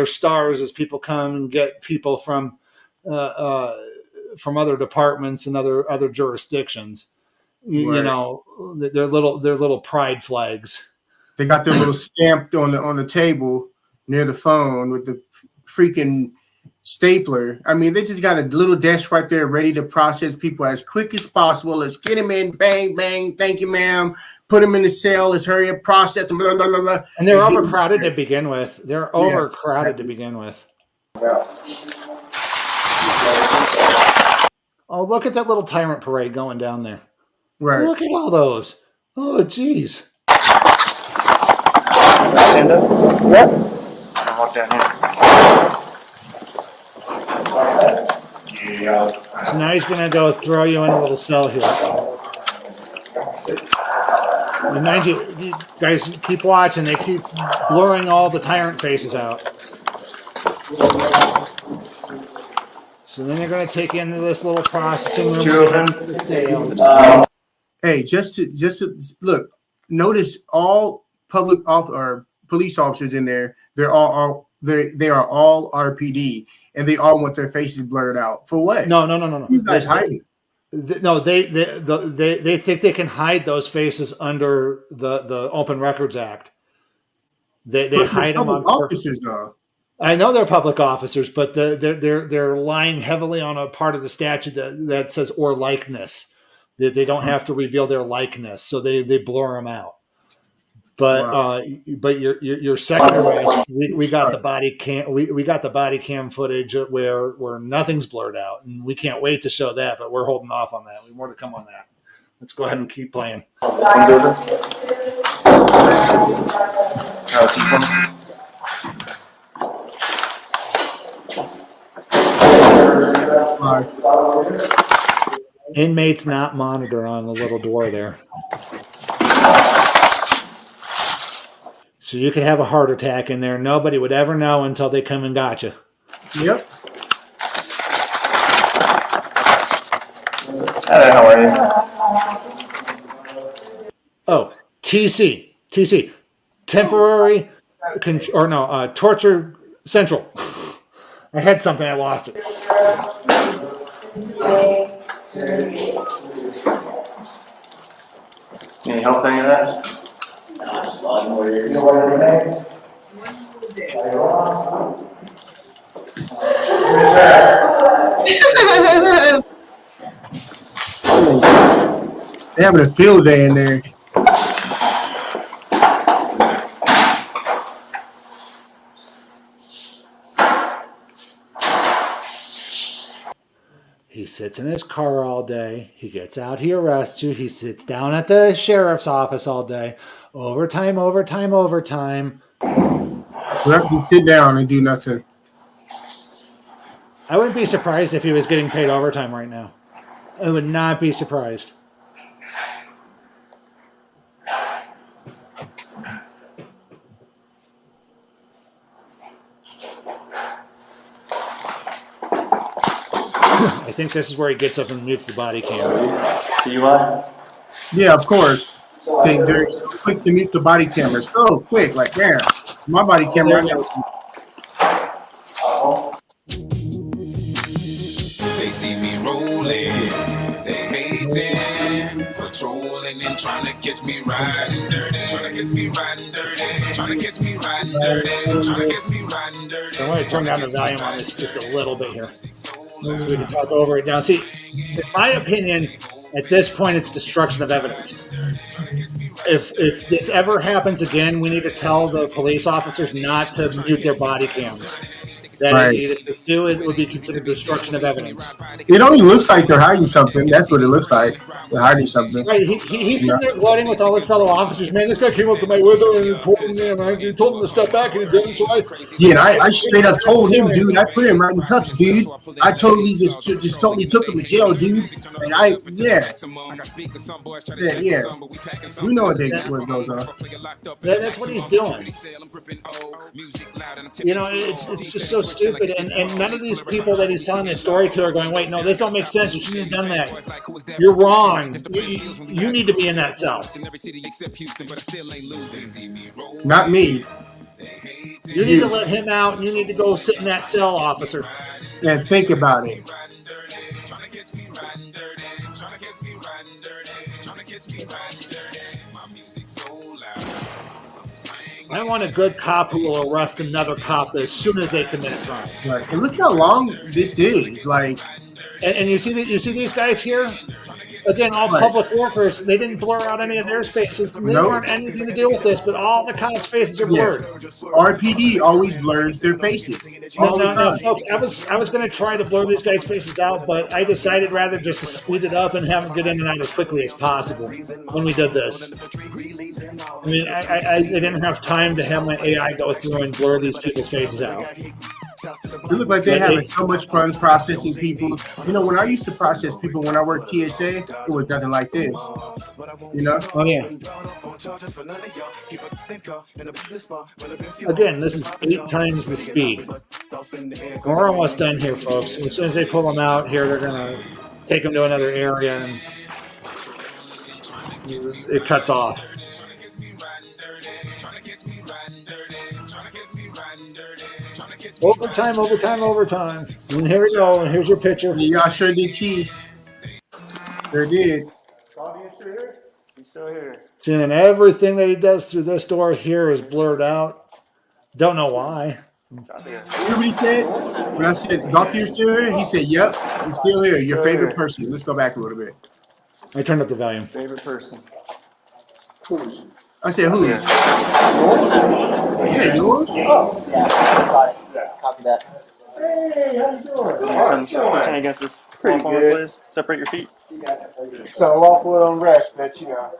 [SPEAKER 2] stars as people come and get people from other departments and other jurisdictions. Their little pride flags.
[SPEAKER 1] They got their little stamp on the table near the phone with the freaking stapler. I mean, they just got a little desk right there ready to process people as quick as possible. Let's get them in, bang, bang, thank you, ma'am. Put them in the cell. Let's hurry up, process them, blah, blah, blah, blah.
[SPEAKER 2] And they're overcrowded to begin with. To begin with.
[SPEAKER 4] Yeah.
[SPEAKER 2] Oh, look at that little tyrant parade going down there.
[SPEAKER 1] Right.
[SPEAKER 2] Look at all those. Oh, geez.
[SPEAKER 3] Stand up. Yep. I'll walk down here.
[SPEAKER 2] So now he's going to go throw you in a little cell here. Remind you guys keep watching. They keep blurring all the tyrant faces out. So then they're going to take you into this little processing room.
[SPEAKER 1] Hey, just to look. Notice all public or police officers in there. They are all RPD, and they all want their faces blurred out. For what?
[SPEAKER 2] No.
[SPEAKER 1] You guys hiding.
[SPEAKER 2] No, they think they can hide those faces under the Open Records Act. They hide them on
[SPEAKER 1] officers though.
[SPEAKER 2] I know they're public officers, but they're lying heavily on a part of the statute that says or likeness. They don't have to reveal their likeness, so they blur them out. But but your second way, we got the body cam we got the body cam footage where nothing's blurred out, and we can't wait to show that. But we're holding off on that. We have more to come on that. Let's go ahead and keep playing. Inmates not monitor on the little door there. So you could have a heart attack in there. Nobody would ever know until they come and got you.
[SPEAKER 1] Yep.
[SPEAKER 3] How are you?
[SPEAKER 2] Oh, TC, temporary, torture central. I had something, I lost it.
[SPEAKER 3] Need help any of that?
[SPEAKER 7] No, just logging orders.
[SPEAKER 1] They're having a field day in there.
[SPEAKER 2] He sits in his car all day. He gets out, he arrests you. He sits down at the sheriff's office all day. Overtime.
[SPEAKER 1] We have to sit down and do nothing.
[SPEAKER 2] I wouldn't be surprised if he was getting paid overtime right now. I would not be surprised. I think this is where he gets up and mutes the body cam.
[SPEAKER 3] DUI?
[SPEAKER 1] Yeah, of course. They're so quick to mute the body camera. So quick, like damn. My body camera.
[SPEAKER 8] They see me rolling, they hating, patrolling and trying to catch me riding dirty, trying to catch me riding dirty, trying to catch me riding dirty, trying to catch me riding dirty.
[SPEAKER 2] So I'm going to turn down the volume on this just a little bit here, so we can talk over it now. See, in my opinion, at this point, it's destruction of evidence. If this ever happens again, we need to tell the police officers not to mute their body cams. That
[SPEAKER 1] Right.
[SPEAKER 2] if they do, it would be considered destruction of evidence.
[SPEAKER 1] It only looks like they're hiding something. That's what it looks like. They're hiding something.
[SPEAKER 2] Right, he's sitting there gloating with all his fellow officers. Man, this guy came up to my window and reported me, and I told him to step back, and he didn't. So
[SPEAKER 1] Yeah, and I straight up told him, dude. I put him right in cuffs, dude. I totally just totally took him to jail, dude. And yeah. We know what goes on.
[SPEAKER 2] That's what he's doing. You know, it's just so stupid, and none of these people that he's telling this story to are going, wait, no, this don't make sense. You shouldn't have done that. You're wrong. You need to be in that cell.
[SPEAKER 1] Not me.
[SPEAKER 2] You need to let him out, and you need to go sit in that cell, officer.
[SPEAKER 1] And think about it.
[SPEAKER 2] I want a good cop who will arrest another cop as soon as they commit a crime.
[SPEAKER 1] Right. And look how long this is. Like,
[SPEAKER 2] and you see these guys here? Again, all public workers, they didn't blur out any of their faces. They weren't anything to do with this, but all the cops' faces are blurred.
[SPEAKER 1] RPD always blurs their faces.
[SPEAKER 2] No, folks, I was going to try to blur these guys' faces out, but I decided rather just to speed it up and have them get in and out as quickly as possible when we did this. I mean, I didn't have time to have my AI go through and blur these people's faces out.
[SPEAKER 1] It looked like they're having so much fun processing people. You know, when I used to process people when I worked TSA, it was nothing like this. You know?
[SPEAKER 2] Oh, yeah. Again, this is 8 times the speed. We're almost done here, folks. As soon as they pull them out here, they're going to take them to another area, and it cuts off. Overtime. And here we go. And here's your picture.
[SPEAKER 1] Y'all sure did cheese. Sure did.
[SPEAKER 3] He's still here.
[SPEAKER 2] See, and everything that he does through this door here is blurred out. Don't know why.
[SPEAKER 1] You know what he said? When I said, Golf, you're still here? He said, yep, I'm still here. Your favorite person. Let's go back a little bit.
[SPEAKER 2] I turned up the volume.
[SPEAKER 3] Favorite person.
[SPEAKER 4] Who's?
[SPEAKER 1] I said, who?
[SPEAKER 3] Yeah.
[SPEAKER 1] Yeah, yours?
[SPEAKER 7] Oh, yeah, got it. Copy that.
[SPEAKER 4] Hey, how you doing?
[SPEAKER 3] Stand against this
[SPEAKER 4] Pretty
[SPEAKER 3] platform,
[SPEAKER 4] good.
[SPEAKER 3] please. Separate your feet.
[SPEAKER 4] So lawful unrest, but you know.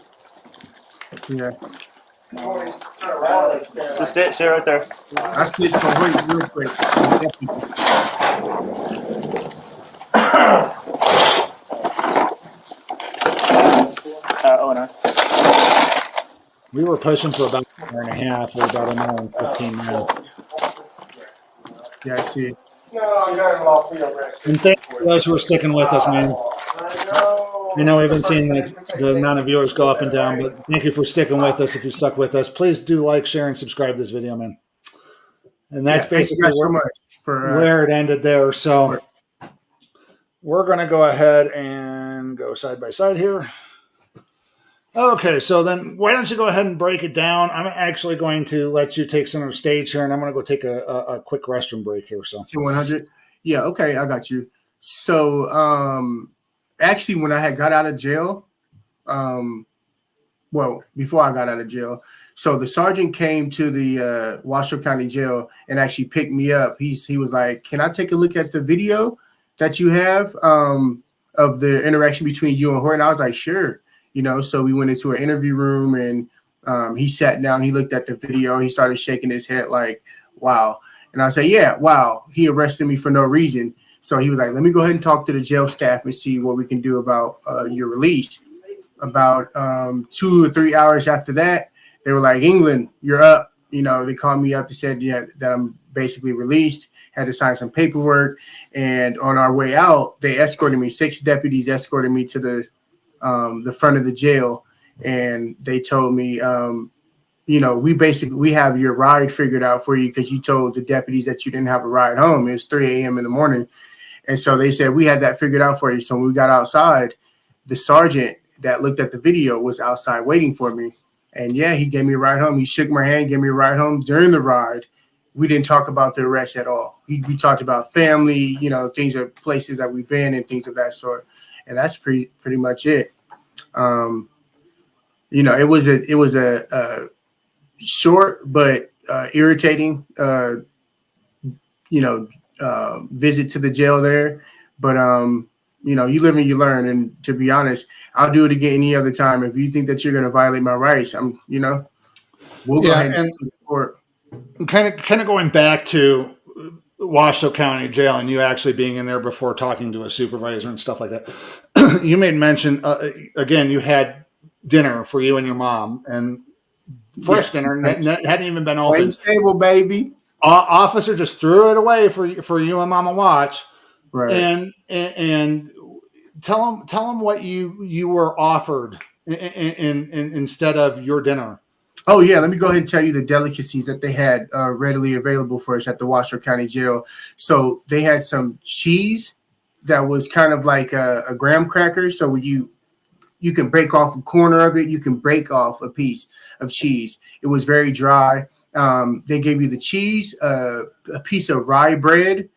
[SPEAKER 1] Yeah.
[SPEAKER 3] Just stay right there.
[SPEAKER 1] I snitched on Hoyt real quick.
[SPEAKER 3] Owner.
[SPEAKER 2] We were pushing for about an hour and a half. We're about an hour and 15 now.
[SPEAKER 1] Yeah, I see it.
[SPEAKER 4] No, you're in lawful unrest.
[SPEAKER 2] And thank you for those who are sticking with us, man.
[SPEAKER 4] I know.
[SPEAKER 2] I know we've been seeing the amount of viewers go up and down, but thank you for sticking with us. If you stuck with us, please do like, share, and subscribe to this video, man. And that's basically
[SPEAKER 1] thank you guys so much for
[SPEAKER 2] where it ended there. So we're going to go ahead and go side by side here. Okay, so then why don't you go ahead and break it down? I'm actually going to let you take center stage here, and I'm going to go take a quick restroom break here. So
[SPEAKER 1] 100. Yeah, okay, I got you. So actually, when I had got out of jail, well, before I got out of jail, so the sergeant came to the Washoe County Jail and actually picked me up. He was like, "Can I take a look at the video that you have of the interaction between you and Hoyt?" And I was like, "Sure." You know, so we went into an interview room and he sat down, he looked at the video, he started shaking his head like, wow. And I said, yeah, wow, he arrested me for no reason. So he was like, let me go ahead and talk to the jail staff and see what we can do about your release. About 2 or 3 hours after that, they were like, England, you're up. You know, they called me up and said, yeah, that I'm basically released, had to sign some paperwork. And on our way out, they escorted me, 6 deputies escorted me to the front of the jail, and they told me, you know, we have your ride figured out for you because you told the deputies that you didn't have a ride home. It was 3 a.m. in the morning. And so they said, we had that figured out for you. So when we got outside, the sergeant that looked at the video was outside waiting for me. And yeah, he gave me a ride home. He shook my hand, gave me a ride home. During the ride, we didn't talk about the arrest at all. We talked about family, you know, things of places that we've been and things of that sort. And that's pretty much it. You know, it was a short but irritating, you know, visit to the jail there. But you know, you live and you learn. And to be honest, I'll do it again any other time. If you think that you're going to violate my rights, you know, we'll go ahead and court.
[SPEAKER 2] Kind of going back to Washoe County Jail and you actually being in there before talking to a supervisor and stuff like that. You made mention, again, you had dinner for you and your mom, and first dinner hadn't even been open.
[SPEAKER 1] Wait stable, baby.
[SPEAKER 2] Officer just threw it away for you and Mama watch.
[SPEAKER 1] Right.
[SPEAKER 2] And tell them what you were offered instead of your dinner.
[SPEAKER 1] Oh, yeah. Let me go ahead and tell you the delicacies that they had readily available for us at the Washoe County Jail. So they had some cheese that was kind of like a graham cracker. So you can break off a corner of it. You can break off a piece of cheese. It was very dry. They gave you the cheese, a piece of rye bread,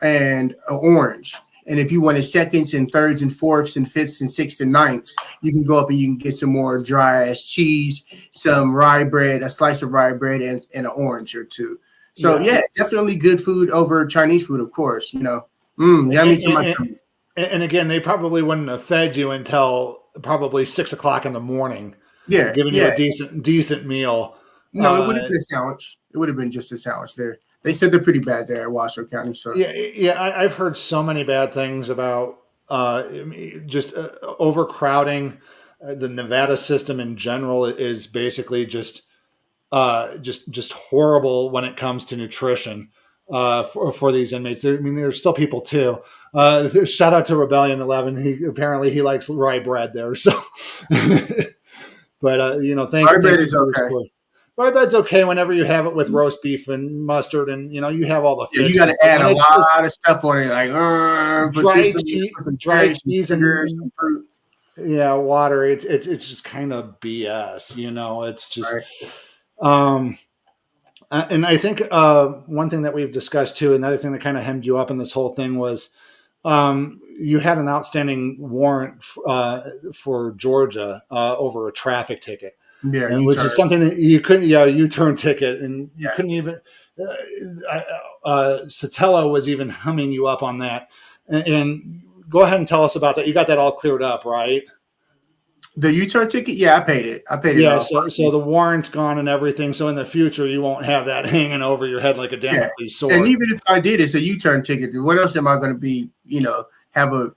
[SPEAKER 1] and an orange. And if you wanted seconds and thirds and fourths and fifths and sixths and ninths, you can go up and you can get some more dry ass cheese, some rye bread, a slice of rye bread, and an orange or two. So yeah, definitely good food over Chinese food, of course. You know, yummy to my tummy.
[SPEAKER 2] And again, they probably wouldn't have fed you until probably 6 o'clock in the morning.
[SPEAKER 1] Yeah,
[SPEAKER 2] giving you a decent meal.
[SPEAKER 1] No, it would have been a sandwich. It would have been just a sandwich there. They said they're pretty bad there at Washoe County. So
[SPEAKER 2] I've heard so many bad things about just overcrowding. The Nevada system in general is basically just horrible when it comes to nutrition for these inmates. I mean, there's still people too. Shout out to Rebellion 11. He likes rye bread there. So, but you know, thank you.
[SPEAKER 1] Rye bread is okay.
[SPEAKER 2] Rye bread's okay whenever you have it with roast beef and mustard, and you know you have all the.
[SPEAKER 1] Yeah, you got to add a lot of stuff on it, like
[SPEAKER 2] dry cheese and some fruit. Yeah, water. It's just kind of BS. You know, it's just. Right. And I think one thing that we've discussed too, another thing that kind of hemmed you up in this whole thing was you had an outstanding warrant for Georgia over a traffic ticket.
[SPEAKER 1] Yeah,
[SPEAKER 2] which is something that you couldn't, U-turn ticket, and you couldn't even. Sotelo was even humming you up on that, and go ahead and tell us about that. You got that all cleared up, right?
[SPEAKER 1] The U-turn ticket, I paid it.
[SPEAKER 2] Yeah, so the warrant's gone and everything. So in the future, you won't have that hanging over your head like a Damocles sword.
[SPEAKER 1] And even if I did, it's a U-turn ticket. What else am I going to be? Have a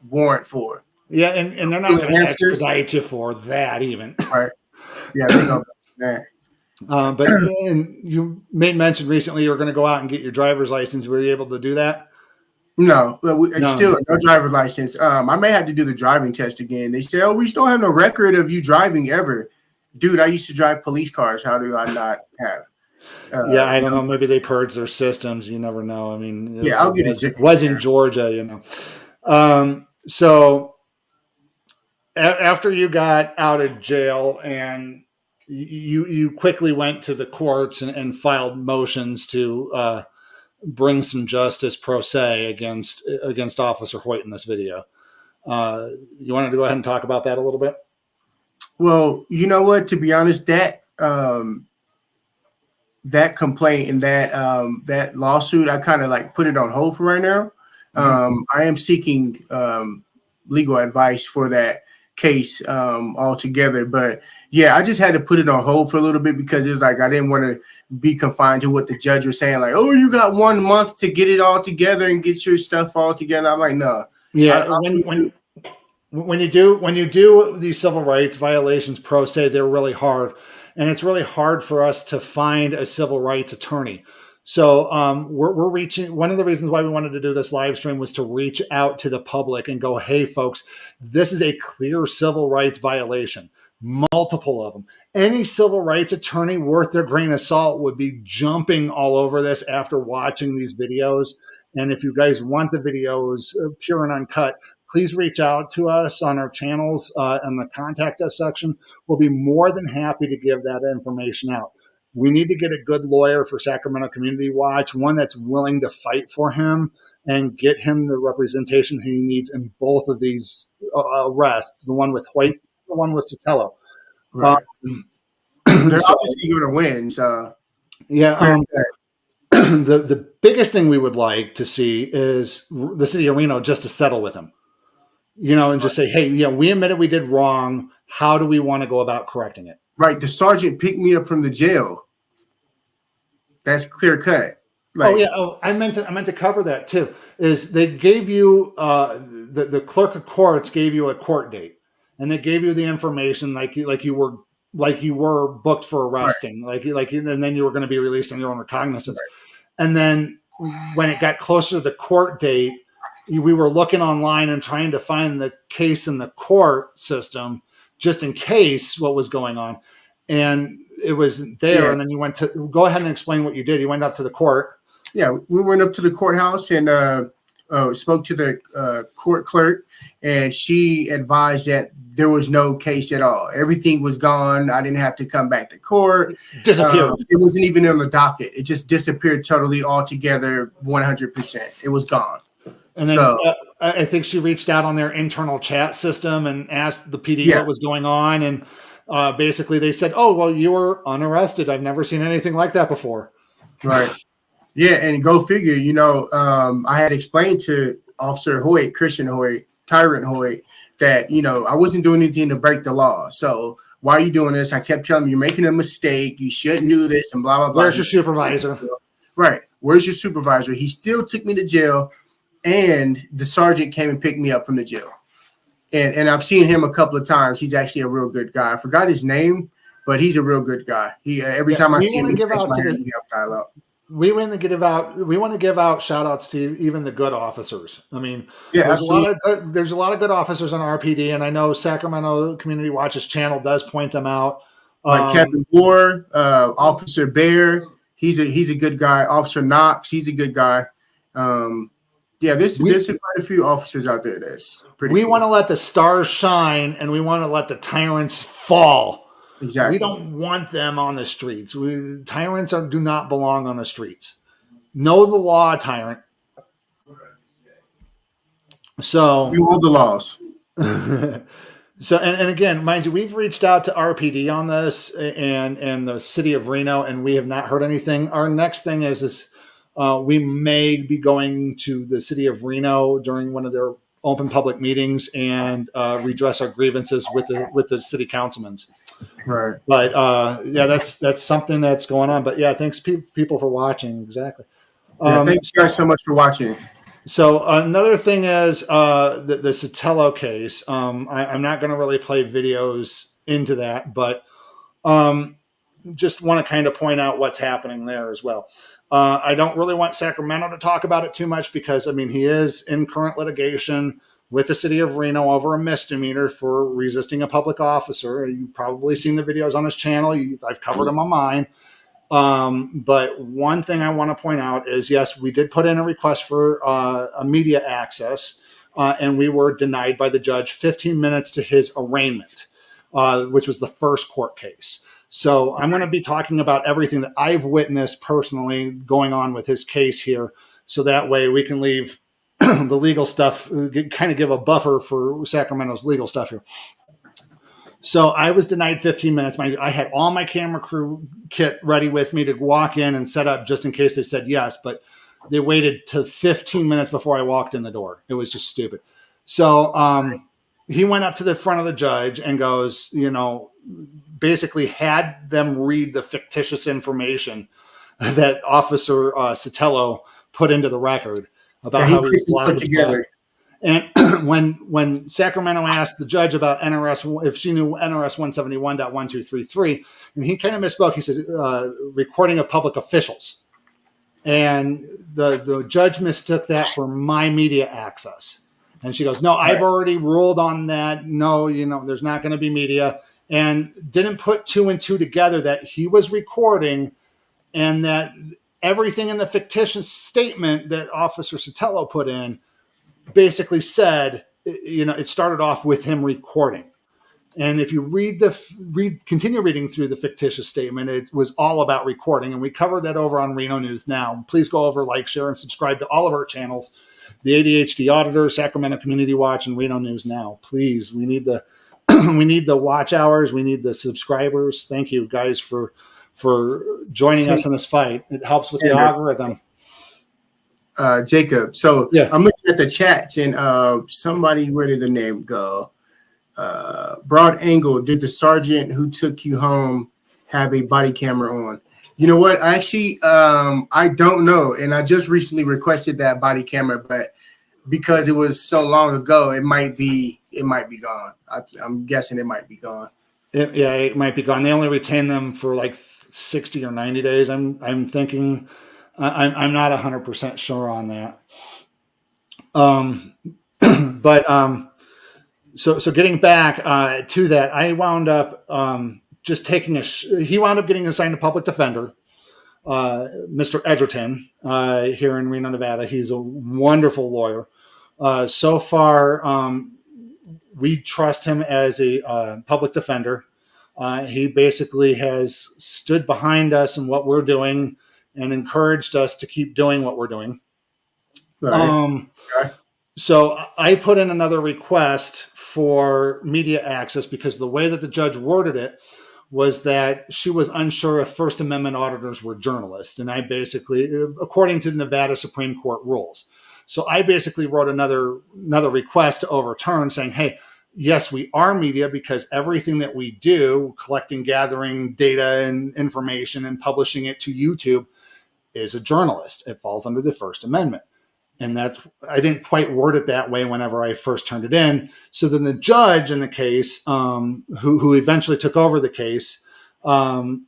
[SPEAKER 1] warrant for?
[SPEAKER 2] Yeah, and they're not going to extradite you for that even.
[SPEAKER 1] Right. Yeah, they know that.
[SPEAKER 2] But you made mention recently you were going to go out and get your driver's license. Were you able to do that?
[SPEAKER 1] No, it's
[SPEAKER 2] No.
[SPEAKER 1] still no driver's license. I may have to do the driving test again. They say, "Oh, we still have no record of you driving ever." Dude, I used to drive police cars. How do I not have?
[SPEAKER 2] Yeah, I don't
[SPEAKER 1] no
[SPEAKER 2] know. Maybe they purged their systems. You never know. I mean,
[SPEAKER 1] Yeah, I'll get
[SPEAKER 2] it
[SPEAKER 1] it.
[SPEAKER 2] was in Georgia, you know. So after you got out of jail and you quickly went to the courts and filed motions to bring some justice pro se against Officer Hoyt in this video. You wanted to go ahead and talk about that a little bit?
[SPEAKER 1] Well, you know what? To be honest, that that complaint and that lawsuit, I kind of like put it on hold for right now. I am seeking legal advice for that case altogether, but yeah, I just had to put it on hold for a little bit because it's like I didn't want to be confined to what the judge was saying, like, "Oh, you got 1 month to get it all together and get your stuff all together." I'm like, no.
[SPEAKER 2] Yeah, when you do these civil rights violations pro se, they're really hard, and it's really hard for us to find a civil rights attorney. So we're reaching. One of the reasons why we wanted to do this live stream was to reach out to the public and go, "Hey, folks, this is a clear civil rights violation. Multiple of them. Any civil rights attorney worth their grain of salt would be jumping all over this after watching these videos. And if you guys want the videos pure and uncut, please reach out to us on our channels in the contact us section. We'll be more than happy to give that information out. We need to get a good lawyer for Sacramento Community Watch, one that's willing to fight for him and get him the representation he needs in both of these arrests, the one with Hoyt, the one with Sotelo.
[SPEAKER 1] Right. They're obviously going to win. So
[SPEAKER 2] yeah, the biggest thing we would like to see is the city of Reno just to settle with him, you know, and just say, "Hey, you know, we admitted we did wrong. How do we want to go about correcting it?"
[SPEAKER 1] Right. The sergeant picked me up from the jail. That's clear cut. Like,
[SPEAKER 2] oh yeah. Oh, I meant to cover that too. Is they gave you the clerk of courts gave you a court date, and they gave you the information like you were booked for arresting, right. And then you were going to be released on your own recognizance. Right. And then when it got closer to the court date, we were looking online and trying to find the case in the court system just in case what was going on, and it wasn't there. Yeah. And then you went to go ahead and explain what you did. You went up to the court.
[SPEAKER 1] Yeah, we went up to the courthouse and spoke to the court clerk, and she advised that there was no case at all. Everything was gone. I didn't have to come back to court.
[SPEAKER 2] Disappeared.
[SPEAKER 1] It wasn't even on the docket. It just disappeared totally altogether, 100%. It was gone.
[SPEAKER 2] And then I think she reached out on their internal chat system and asked the PD what was going on. And basically they said, "Oh, well, you were unarrested. I've never seen anything like that before."
[SPEAKER 1] Right. Yeah, and go figure, you know, I had explained to Officer Hoyt, Christian Hoyt, Tyrant Hoyt, that, you know, I wasn't doing anything to break the law. So why are you doing this? I kept telling him, you're making a mistake. You shouldn't do this and blah, blah, blah.
[SPEAKER 2] Where's your supervisor?
[SPEAKER 1] Right. Where's your supervisor? He still took me to jail, and the sergeant came and picked me up from the jail. And I've seen him a couple of times. He's actually a real good guy. I forgot his name, but he's a real good guy. He every time I see him, he shakes my hand and we have dialogue. We want
[SPEAKER 2] to give out shout outs to even the good officers. I mean,
[SPEAKER 1] yeah,
[SPEAKER 2] there's a lot of good officers on RPD, and I know Sacramento Community Watch's channel does point them out.
[SPEAKER 1] Like Kevin Moore, Officer Bear, he's a good guy. Officer Knox, he's a good guy. Yeah, there's quite a few officers out there that's pretty
[SPEAKER 2] We
[SPEAKER 1] cool.
[SPEAKER 2] want to let the stars shine, and we want to let the tyrants fall.
[SPEAKER 1] Exactly.
[SPEAKER 2] We don't want them on the streets. Tyrants do not belong on the streets. Know the law, tyrant. So
[SPEAKER 1] we want the laws.
[SPEAKER 2] So, and again, mind you, we've reached out to RPD on this and the city of Reno, and we have not heard anything. Our next thing is we may be going to the city of Reno during one of their open public meetings and redress our grievances with the city councilmen.
[SPEAKER 1] Right.
[SPEAKER 2] But yeah, that's something that's going on. But yeah, thanks people for watching. Exactly.
[SPEAKER 1] Yeah, thank you guys so much for watching.
[SPEAKER 2] So another thing is the Sotelo case. I'm not going to really play videos into that, but just want to kind of point out what's happening there as well. I don't really want Sacramento to talk about it too much because, I mean, he is in current litigation with the city of Reno over a misdemeanor for resisting a public officer. You've probably seen the videos on his channel. I've covered them on mine. But one thing I want to point out is, yes, we did put in a request for a media access, and we were denied by the judge 15 minutes to his arraignment, which was the first court case. So I'm going to be talking about everything that I've witnessed personally going on with his case here. So that way we can leave the legal stuff, kind of give a buffer for Sacramento's legal stuff here. So I was denied 15 minutes. I had all my camera crew kit ready with me to walk in and set up just in case they said yes, but they waited to 15 minutes before I walked in the door. It was just stupid. So he went up to the front of the judge and goes, basically had them read the fictitious information that Officer Sotelo put into the record about how he was put together. And when Sacramento asked the judge about NRS, if she knew NRS 171.1233, and he kind of misspoke, he says, recording of public officials. And the judge mistook that for my media access. And she goes, no, I've already ruled on that. No, there's not going to be media. And didn't put two and two together that he was recording and that everything in the fictitious statement that Officer Sotelo put in basically said, it started off with him recording. And if you continue reading through the fictitious statement, it was all about recording. And we covered that over on Reno News Now. Please go over, like, share, and subscribe to all of our channels, the ADHD Auditor, Sacramento Community Watch, and Reno News Now. Please, we need the we need the watch hours. We need the subscribers. Thank you guys for joining us in this fight. It helps with the algorithm.
[SPEAKER 1] Jacob. So yeah. I'm looking at the chats and somebody, where did the name go? Broad Angle, did the sergeant who took you home have a body camera on? You know what? Actually, I don't know. And I just recently requested that body camera, but because it was so long ago, it might be gone. I'm guessing it might be gone.
[SPEAKER 2] It might be gone. They only retain them for like 60 or 90 days. I'm thinking. I'm not 100% sure on that. So getting back to that, I wound up just taking he wound up getting assigned a public defender, Mr. Edgerton, here in Reno, Nevada. He's a wonderful lawyer. So far, we trust him as a public defender. He basically has stood behind us in what we're doing and encouraged us to keep doing what we're doing. Right. So I put in another request for media access because the way that the judge worded it was that she was unsure if First Amendment auditors were journalists. And I basically, according to the Nevada Supreme Court rules. So I basically wrote another request to overturn saying, hey, yes, we are media because everything that we do, collecting, gathering data and information and publishing it to YouTube, is a journalist. It falls under the First Amendment. And I didn't quite word it that way whenever I first turned it in. So then the judge in the case, who eventually took over the case, this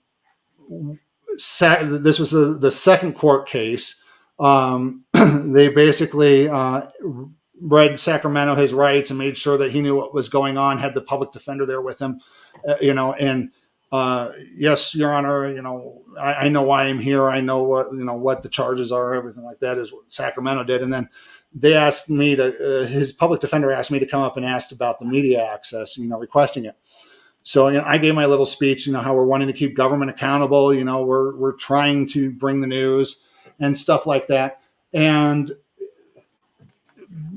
[SPEAKER 2] was the second court case. They basically read Sacramento his rights and made sure that he knew what was going on, had the public defender there with him, yes, Your Honor, I know why I'm here. I know what the charges are, everything like that is what Sacramento did. And then they asked me his public defender asked me to come up and asked about the media access, requesting it. So I gave my little speech, how we're wanting to keep government accountable. We're trying to bring the news and stuff like that. And,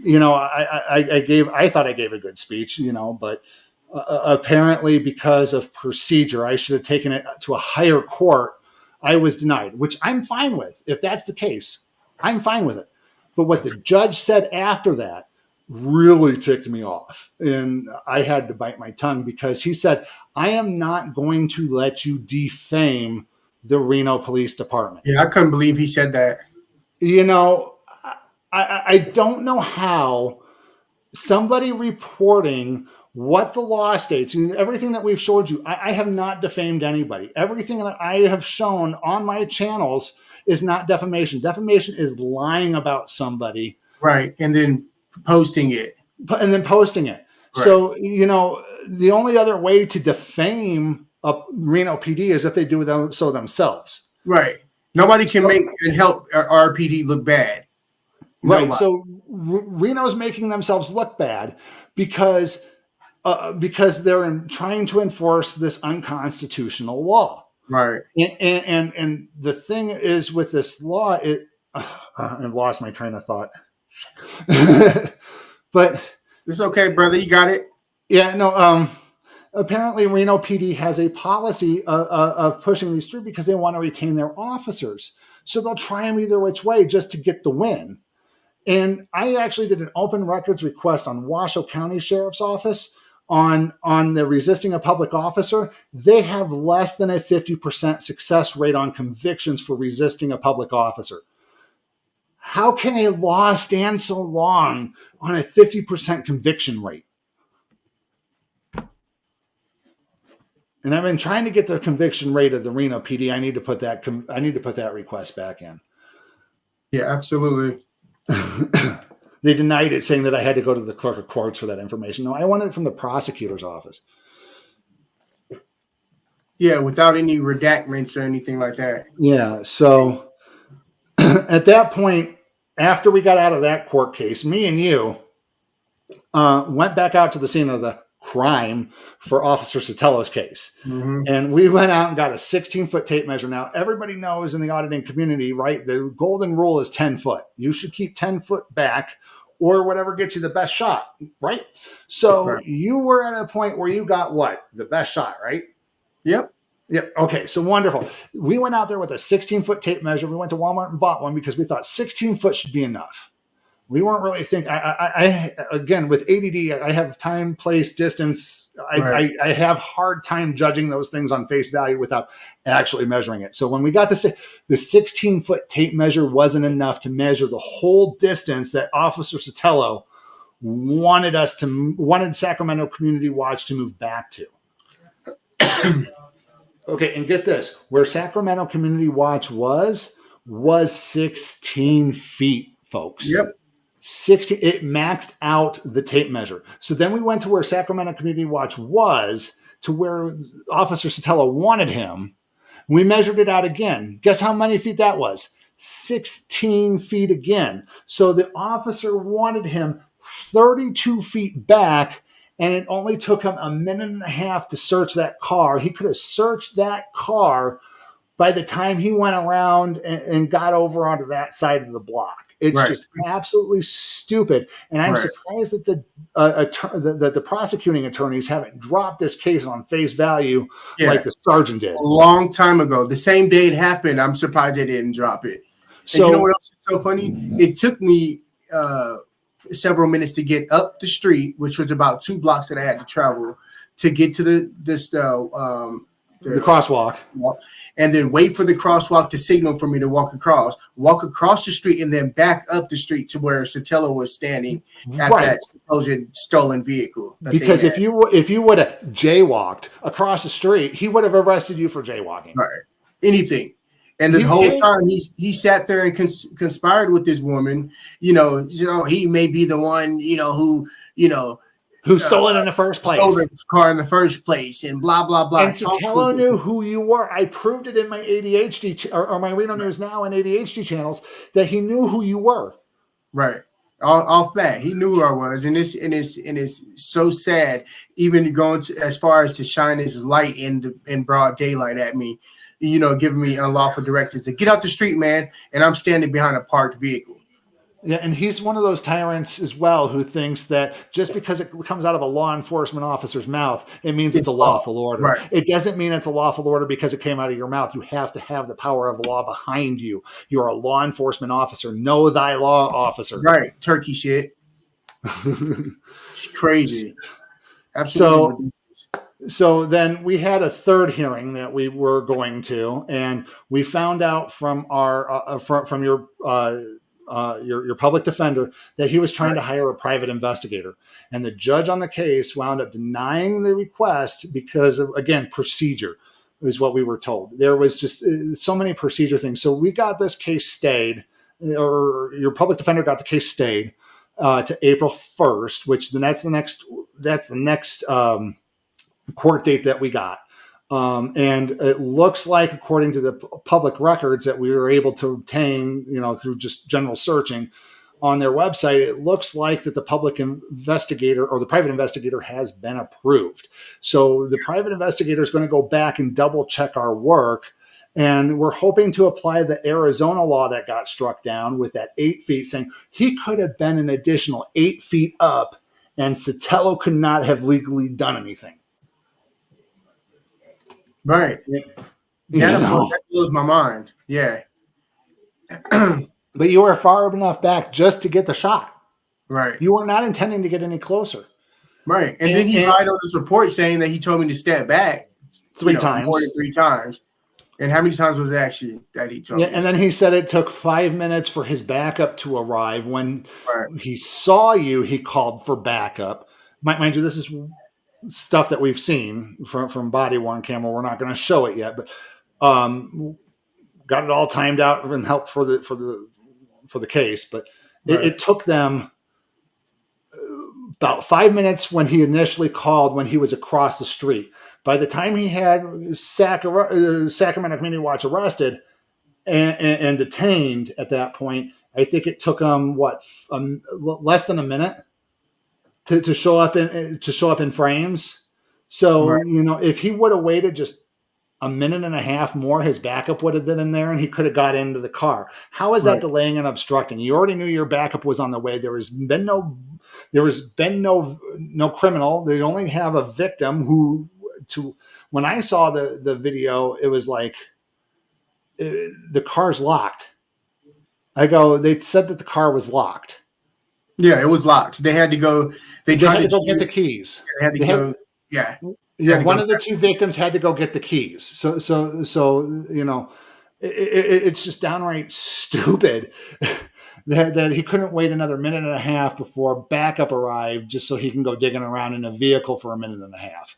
[SPEAKER 2] I thought I gave a good speech, but apparently because of procedure, I should have taken it to a higher court. I was denied, which I'm fine with. If that's the case, I'm fine with it. But what the judge said after that really ticked me off. And I had to bite my tongue because he said, I am not going to let you defame the Reno Police Department.
[SPEAKER 1] Yeah, I couldn't believe he said that.
[SPEAKER 2] I don't know how somebody reporting what the law states and everything that we've showed you. I have not defamed anybody. Everything that I have shown on my channels is not defamation. Defamation is lying about somebody.
[SPEAKER 1] Right. And then posting it.
[SPEAKER 2] And then posting it. Right. So, the only other way to defame a Reno PD is if they do so themselves.
[SPEAKER 1] Right. Nobody can make and help our PD look bad.
[SPEAKER 2] Right. So Reno's making themselves look bad because they're trying to enforce this unconstitutional law.
[SPEAKER 1] Right.
[SPEAKER 2] And the thing is with this law, I've lost my train of thought. But
[SPEAKER 1] it's okay, brother. You got it.
[SPEAKER 2] Yeah. No. Apparently, Reno PD has a policy of pushing these through because they want to retain their officers. So they'll try them either which way just to get the win. And I actually did an open records request on Washoe County Sheriff's Office on the resisting a public officer. They have less than a 50% success rate on convictions for resisting a public officer. How can a law stand so long on a 50% conviction rate? And I've been trying to get the conviction rate of the Reno PD. I need to put that request back in.
[SPEAKER 1] Yeah, absolutely.
[SPEAKER 2] They denied it, saying that I had to go to the clerk of courts for that information. No, I wanted it from the prosecutor's office.
[SPEAKER 1] Yeah, without any redactments or anything like that.
[SPEAKER 2] Yeah. So at that point, after we got out of that court case, me and you went back out to the scene of the crime for Officer Sotelo's case. Mm-hmm. And we went out and got a 16-foot tape measure. Now, everybody knows in the auditing community, right, the golden rule is 10 foot. You should keep 10 foot back or whatever gets you the best shot, right? So right. You were at a point where you got what? The best shot, right?
[SPEAKER 1] Yep.
[SPEAKER 2] Yep. Okay. So wonderful. We went out there with a 16-foot tape measure. We went to Walmart and bought one because we thought 16 foot should be enough. We weren't really thinking. I again, with ADD, I have time, place, distance. Right. I have hard time judging those things on face value without actually measuring it. So when we got the 16-foot tape measure wasn't enough to measure the whole distance that Officer Sotelo wanted Sacramento Community Watch to move back to. Okay, and get this: where Sacramento Community Watch was 16 feet, folks.
[SPEAKER 1] Yep.
[SPEAKER 2] 60, it maxed out the tape measure. So then we went to where Sacramento Community Watch was, to where Officer Sotelo wanted him. We measured it out again. Guess how many feet that was? 16 feet again. So the officer wanted him 32 feet back, and it only took him a minute and a half to search that car. He could have searched that car by the time he went around and got over onto that side of the block. It's right. Just absolutely stupid. And I'm surprised that the prosecuting attorneys haven't dropped this case on face value like the sergeant did.
[SPEAKER 1] A long time ago. The same day it happened, I'm surprised they didn't drop it. So, and you know what else is so funny? It took me several minutes to get up the street, which was about 2 blocks that I had to travel to get to the
[SPEAKER 2] crosswalk,
[SPEAKER 1] and then wait for the crosswalk to signal for me to walk across the street, and then back up the street to where Sotelo was standing at that supposed stolen vehicle.
[SPEAKER 2] Because if you would have jaywalked across the street, he would have arrested you for jaywalking.
[SPEAKER 1] Right. Anything. And the whole time he sat there and conspired with this woman. You know, he may be the one, who
[SPEAKER 2] stole it in the first place.
[SPEAKER 1] Stole the car in the first place, and blah, blah, blah.
[SPEAKER 2] And Sotelo knew who you were. I proved it in my ADHD or my Reno News Now and ADHD channels that he knew who you were.
[SPEAKER 1] Right. Off bat. He knew who I was. And it's so sad, even going as far as to shine his light in broad daylight at me, giving me unlawful directives to get out the street, man. And I'm standing behind a parked vehicle.
[SPEAKER 2] Yeah, and he's one of those tyrants as well who thinks that just because it comes out of a law enforcement officer's mouth, it means it's a lawful order.
[SPEAKER 1] Right.
[SPEAKER 2] It doesn't mean it's a lawful order because it came out of your mouth. You have to have the power of law behind you. You're a law enforcement officer. Know thy law, officer.
[SPEAKER 1] Right. Turkey shit. It's crazy. Absolutely.
[SPEAKER 2] So then we had a third hearing that we were going to, and we found out from our from your your public defender that he was trying to hire a private investigator, and the judge on the case wound up denying the request because of, again, procedure is what we were told. There was just so many procedure things. So we got this case stayed, or your public defender got the case stayed to April 1st, which that's the next court date that we got. And it looks like, according to the public records that we were able to obtain, through just general searching on their website, it looks like that the public investigator or the private investigator has been approved. So the private investigator is going to go back and double check our work. And we're hoping to apply the Arizona law that got struck down with that 8 feet, saying he could have been an additional 8 feet up and Sotelo could not have legally done anything.
[SPEAKER 1] Right. That blows my mind. Yeah.
[SPEAKER 2] But you were far enough back just to get the shot.
[SPEAKER 1] Right.
[SPEAKER 2] You were not intending to get any closer.
[SPEAKER 1] Right. And then he lied on his report saying that he told me to step back
[SPEAKER 2] 3 times.
[SPEAKER 1] More than 3 times. And how many times was it actually that he told me?
[SPEAKER 2] And then he said it took 5 minutes for his backup to arrive. When he saw you, he called for backup. Mind you, this is stuff that we've seen from body worn camera. We're not going to show it yet, but got it all timed out and helped for the case. But it took them about 5 minutes when he initially called, when he was across the street. By the time he had Sacramento Community Watch arrested and detained at that point, I think it took him less than a minute to show up in frames. So if he would have waited just a minute and a half more, his backup would have been in there and he could have got into the car. How is that delaying and obstructing? You already knew your backup was on the way. There has been no criminal. They only have a victim when I saw the video, it was like the car's locked. They said that the car was locked.
[SPEAKER 1] Yeah, it was locked. They had to go. They tried to
[SPEAKER 2] go get the keys.
[SPEAKER 1] They had to go. Yeah.
[SPEAKER 2] One of the 2 victims had to go get the keys. So it's just downright stupid that he couldn't wait another minute and a half before backup arrived just so he can go digging around in a vehicle for a minute and a half.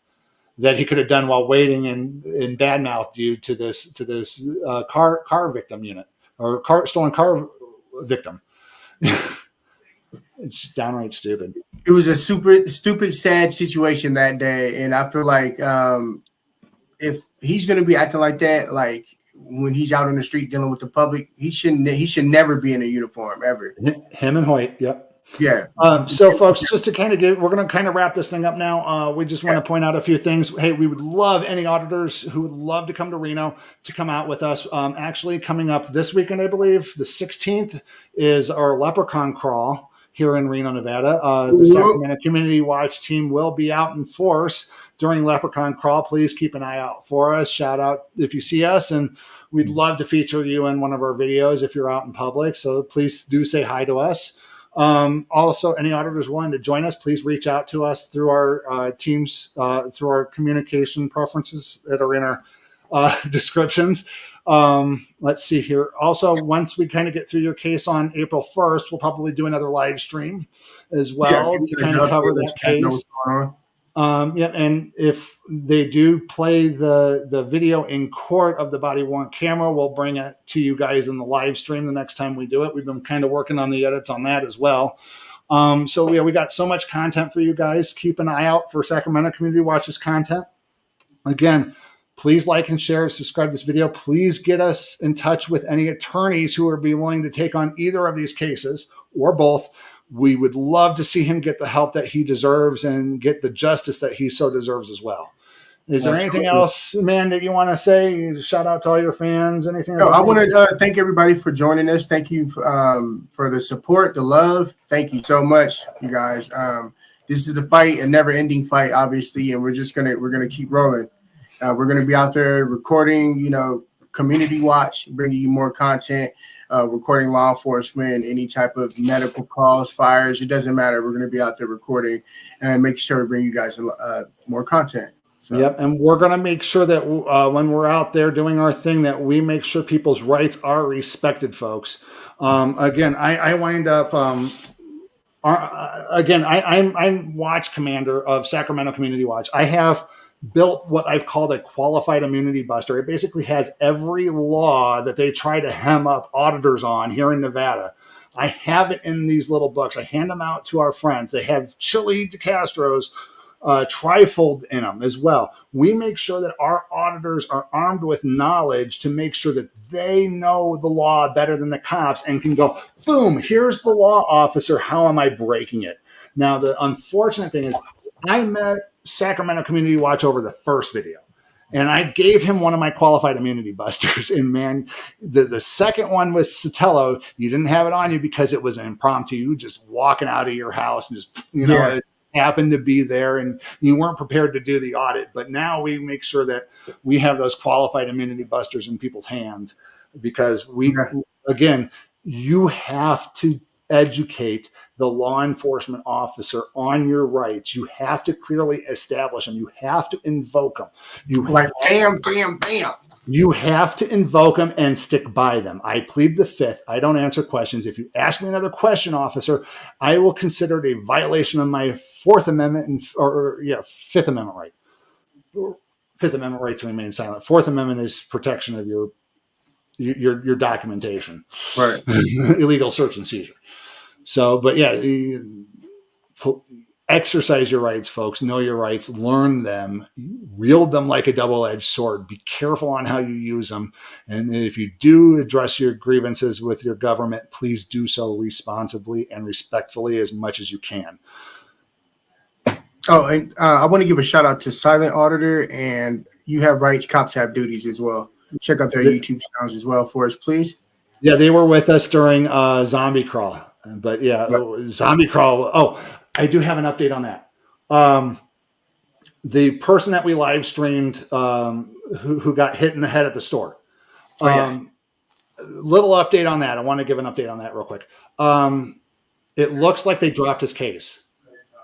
[SPEAKER 2] That he could have done while waiting and badmouthed you to this car victim unit or stolen car victim. It's just downright stupid.
[SPEAKER 1] It was a super stupid, sad situation that day, and I feel like if he's going to be acting like that, like when he's out on the street dealing with the public, he should never be in a uniform ever.
[SPEAKER 2] Him and Hoyt, yep.
[SPEAKER 1] Yeah.
[SPEAKER 2] So, folks, just to we're going to kind of wrap this thing up now. We just want to point out a few things. Hey, we would love any auditors who would love to come to Reno to come out with us. Actually, coming up this weekend, I believe, the 16th is our Leprechaun Crawl here in Reno, Nevada. The Sacramento Community Watch team will be out in force during Leprechaun Crawl. Please keep an eye out for us. Shout out if you see us, and we'd love to feature you in one of our videos if you're out in public. So please do say hi to us. Also, any auditors willing to join us, please reach out to us through our teams, through our communication preferences that are in our descriptions. Let's see here. Also, once we kind of get through your case on April 1st, we'll probably do another live stream as well to kind of cover that case. And if they do play the video in court of the body worn camera, we'll bring it to you guys in the live stream the next time we do it. We've been kind of working on the edits on that as well. We got so much content for you guys. Keep an eye out for Sacramento Community Watch's content. Again, please like and share, subscribe to this video. Please get us in touch with any attorneys who would be willing to take on either of these cases or both. We would love to see him get the help that he deserves and get the justice that he so deserves as well. Is there anything else, man, that you want to say? Shout out to all your fans. Anything?
[SPEAKER 1] No, I want to thank everybody for joining us. Thank you for the support, the love. Thank you so much, you guys. This is the fight, a never-ending fight, obviously, and we're gonna keep rolling. We're gonna be out there recording, community watch, bringing you more content. Recording law enforcement, any type of medical calls, fires, it doesn't matter. We're going to be out there recording and making sure we bring you guys more content. So.
[SPEAKER 2] Yep, and we're going to make sure that when we're out there doing our thing, that we make sure people's rights are respected, folks. Again, I wind up. I'm watch commander of Sacramento Community Watch. I have built what I've called a qualified immunity buster. It basically has every law that they try to hem up auditors on here in Nevada. I have it in these little books. I hand them out to our friends. They have Chili DeCastro's trifold in them as well. We make sure that our auditors are armed with knowledge to make sure that they know the law better than the cops and can go, boom, here's the law, officer. How am I breaking it? Now, the unfortunate thing is I met Sacramento Community Watch over the first video, and I gave him one of my qualified immunity busters. And man, the second one was Sotelo. You didn't have it on you because it was an impromptu. You just walking out of your house and just, it happened to be there and you weren't prepared to do the audit. But now we make sure that we have those qualified immunity busters in people's hands, because again, you have to educate the law enforcement officer on your rights. You have to clearly establish them. You have to invoke them.
[SPEAKER 1] Bam, bam, bam.
[SPEAKER 2] You have to invoke them and stick by them. I plead the fifth. I don't answer questions. If you ask me another question, officer, I will consider it a violation of my Fifth Amendment right. Fifth Amendment right to remain silent. Fourth Amendment is protection of your documentation.
[SPEAKER 1] Right.
[SPEAKER 2] Illegal search and seizure. So, but yeah, exercise your rights, folks. Know your rights. Learn them. Wield them like a double-edged sword. Be careful on how you use them. And if you do address your grievances with your government, please do so responsibly and respectfully as much as you can.
[SPEAKER 1] Oh, and I want to give a shout out to Silent Auditor and You Have Rights, Cops Have Duties as well. Check out their YouTube channels as well for us, please.
[SPEAKER 2] Yeah, they were with us during Zombie Crawl. But yeah, Zombie Crawl. Oh, I do have an update on that. The person that we live streamed who got hit in the head at the store. Little update on that. I want to give an update on that real quick. It looks like they dropped his case.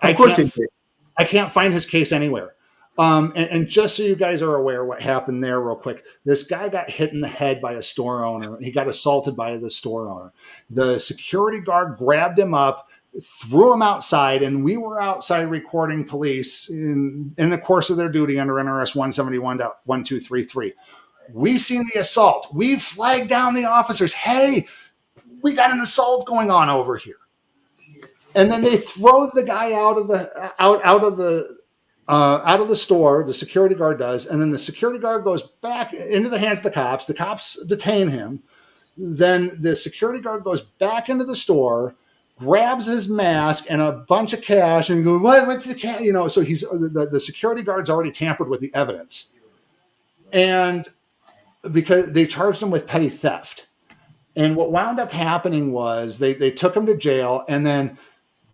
[SPEAKER 1] Of course they did.
[SPEAKER 2] I can't find his case anywhere. And just so you guys are aware what happened there real quick, this guy got hit in the head by a store owner. He got assaulted by the store owner. The security guard grabbed him up, threw him outside, and we were outside recording police in the course of their duty under NRS 171.1233. We seen the assault. We flagged down the officers. Hey, we got an assault going on over here. And then they throw the guy out of the store. The security guard does, and then the security guard goes back into the hands of the cops. The cops detain him. Then the security guard goes back into the store, grabs his mask and a bunch of cash, and goes, "What's the cash?" So he's the security guard's already tampered with the evidence, and because they charged him with petty theft. And what wound up happening was they took him to jail, and then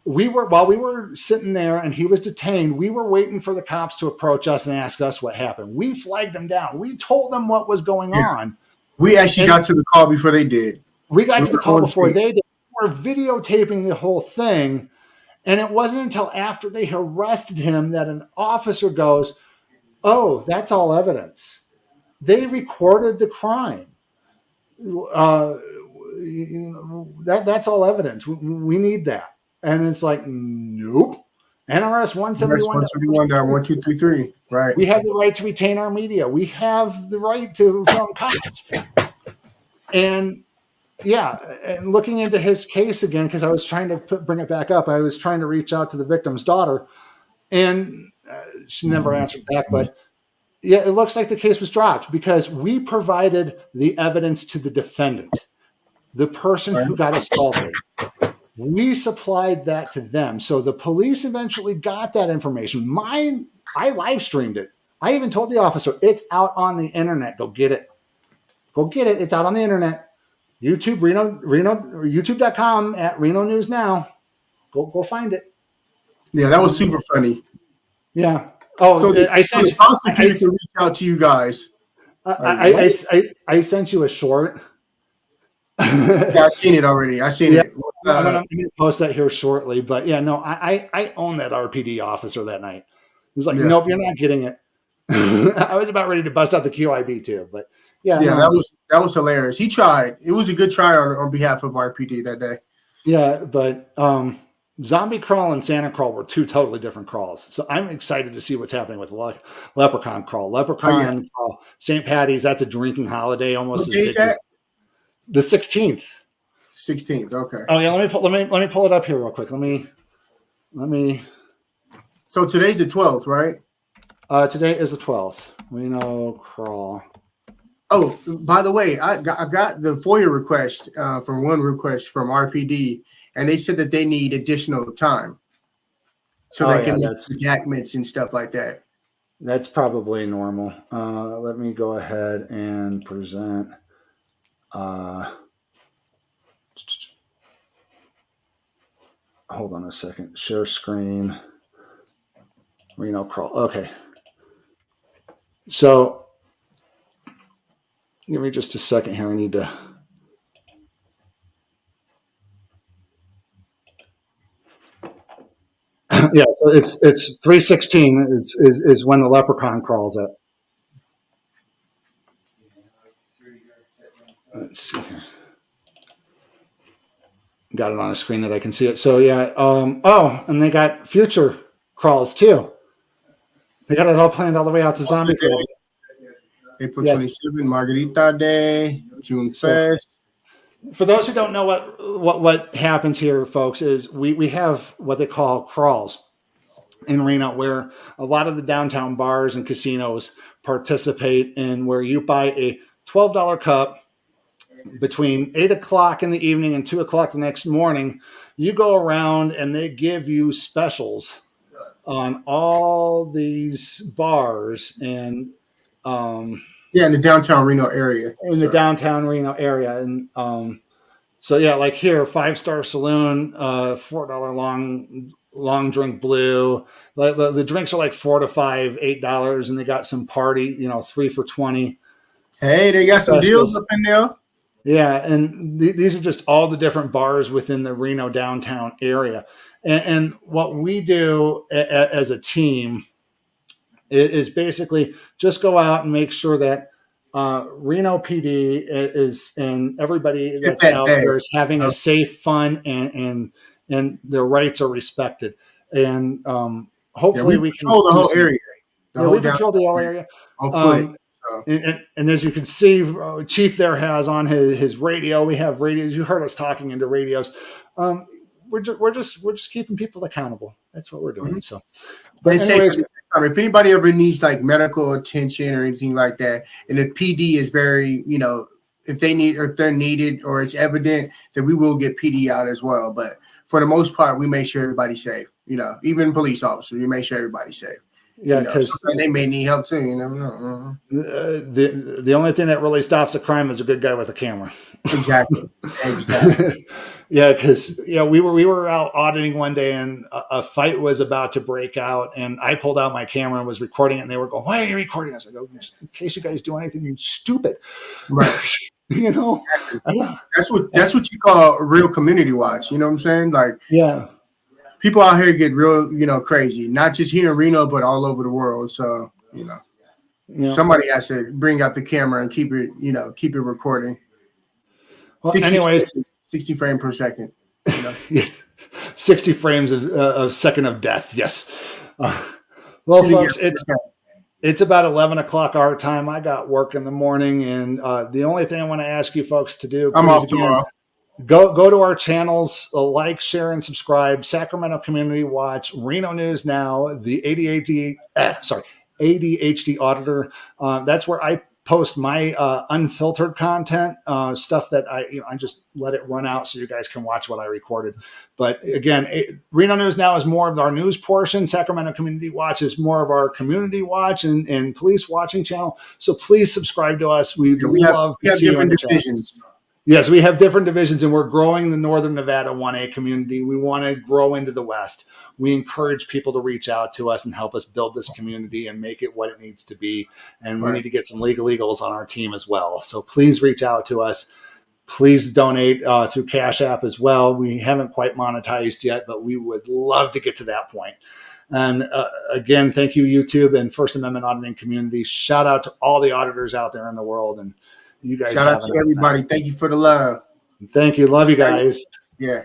[SPEAKER 2] while we were sitting there and he was detained, we were waiting for the cops to approach us and ask us what happened. We flagged them down. We told them what was going on.
[SPEAKER 1] We actually got to the call before they did.
[SPEAKER 2] We got to the call before they did. We were videotaping the whole thing. And it wasn't until after they arrested him that an officer goes, "Oh, that's all evidence. They recorded the crime. That's all evidence. We need that." And it's like, nope. NRS
[SPEAKER 1] 171.1233. Right.
[SPEAKER 2] We have the right to retain our media. We have the right to film comments. And and looking into his case again, because I was trying to bring it back up. I was trying to reach out to the victim's daughter, and she never answered back. But yeah, it looks like the case was dropped because we provided the evidence to the defendant, the person who got assaulted. We supplied that to them. So the police eventually got that information. I live streamed it. I even told the officer, it's out on the internet. Go get it. Go get it. It's out on the internet. YouTube, YouTube.com at Reno News Now. Go find it.
[SPEAKER 1] Yeah, that was super funny.
[SPEAKER 2] Yeah. Oh, so I sent
[SPEAKER 1] prosecutor can reach out to you guys.
[SPEAKER 2] I sent you a short.
[SPEAKER 1] Yeah, I seen it already. I seen it.
[SPEAKER 2] I'm going to post that here shortly. But yeah, no, I own that RPD officer that night. He's like, nope, you're not getting it. I was about ready to bust out the QIB too, but yeah,
[SPEAKER 1] Yeah,
[SPEAKER 2] no.
[SPEAKER 1] that was hilarious. He tried. It was a good try on behalf of RPD that day.
[SPEAKER 2] Yeah, but Zombie Crawl and Santa Crawl were two totally different crawls. So I'm excited to see what's happening with Leprechaun Crawl. Leprechaun Crawl, St. Patty's, that's a drinking holiday almost
[SPEAKER 1] What
[SPEAKER 2] as
[SPEAKER 1] day
[SPEAKER 2] big
[SPEAKER 1] is that?
[SPEAKER 2] as the 16th.
[SPEAKER 1] 16th. Okay.
[SPEAKER 2] Oh yeah, let me pull it up here real quick. Let me.
[SPEAKER 1] So today's the 12th, right?
[SPEAKER 2] Today is the 12th. Reno Crawl.
[SPEAKER 1] Oh, by the way, I got the FOIA request from RPD, and they said that they need additional time so they can make redactments and stuff like that.
[SPEAKER 2] That's probably normal. Let me go ahead and present. Hold on a second. Share screen. Reno Crawl. Okay. So give me just a second here. I need to. Yeah, so it's 3:16 is when the Leprechaun crawls at. Let's see here. Got it on a screen that I can see it. So yeah. And they got future crawls too. They got it all planned all the way out to Zombie Crawl.
[SPEAKER 1] April 27, Margarita Day, June 1st.
[SPEAKER 2] For those who don't know what happens here, folks, is we have what they call crawls in Reno, where a lot of the downtown bars and casinos participate in, where you buy a $12 cup between 8 o'clock in the evening and 2 o'clock the next morning. You go around and they give you specials on all these bars and
[SPEAKER 1] in the downtown Reno area.
[SPEAKER 2] The downtown Reno area. And so yeah, like here, 5-Star Saloon, $4 long drink blue. The drinks are like $4 to $5, $8, and they got some party, 3 for $20.
[SPEAKER 1] Hey, they got some deals up in there.
[SPEAKER 2] Yeah, and these are just all the different bars within the Reno downtown area. And what we do as a team is basically just go out and make sure that Reno PD is, and everybody that's out there is having a safe, fun, and their rights are respected. And hopefully we can
[SPEAKER 1] control the whole area.
[SPEAKER 2] We control the whole area.
[SPEAKER 1] On foot.
[SPEAKER 2] And as you can see, Chief there has on his radio. We have radios. You heard us talking into radios. We're just keeping people accountable. That's what we're doing. Mm-hmm. So, but anyways,
[SPEAKER 1] if anybody ever needs like medical attention or anything like that, and if PD is very, if they're needed or it's evident, that we will get PD out as well. But for the most part, we make sure everybody's safe. Even police officers, we make sure everybody's safe.
[SPEAKER 2] Yeah, because
[SPEAKER 1] they may need help too. You never know.
[SPEAKER 2] The only thing that really stops a crime is a good guy with a camera.
[SPEAKER 1] Exactly.
[SPEAKER 2] Yeah, because we were out auditing one day, and a fight was about to break out, and I pulled out my camera and was recording it, and they were going, "Why are you recording us?" I go, "In case you guys do anything stupid."
[SPEAKER 1] Right. That's what you call a real community watch. You know what I'm saying? Like,
[SPEAKER 2] yeah.
[SPEAKER 1] People out here get real, crazy, not just here in Reno, but all over the world. So, somebody has to bring out the camera and keep it recording.
[SPEAKER 2] Well, anyways,
[SPEAKER 1] 60 frames per second.
[SPEAKER 2] Yes, 60 frames of a second of death. Yes. Well, folks, it's about 11 o'clock our time. I got work in the morning, and the only thing I want to ask you folks to do,
[SPEAKER 1] I'm off tomorrow.
[SPEAKER 2] Go to our channels, like, share, and subscribe. Sacramento Community Watch, Reno News Now, the ADHD Auditor. That's where I post my unfiltered content, stuff that I just let it run out so you guys can watch what I recorded. But again, Reno News Now is more of our news portion. Sacramento Community Watch is more of our community watch and police watching channel. So please subscribe to us. We love to see different divisions. Yes, we have different divisions, and we're growing the Northern Nevada 1A community. We want to grow into the West. We encourage people to reach out to us and help us build this community and make it what it needs to be. And we need to get some legal eagles on our team as well. So please reach out to us. Please donate through CashApp as well. We haven't quite monetized yet, but we would love to get to that point. And again, thank you, YouTube and First Amendment auditing community. Shout out to all the auditors out there in the world. And you guys
[SPEAKER 1] Shout out to everybody. Thank you for the love.
[SPEAKER 2] Thank you. Love you guys.
[SPEAKER 1] Yeah.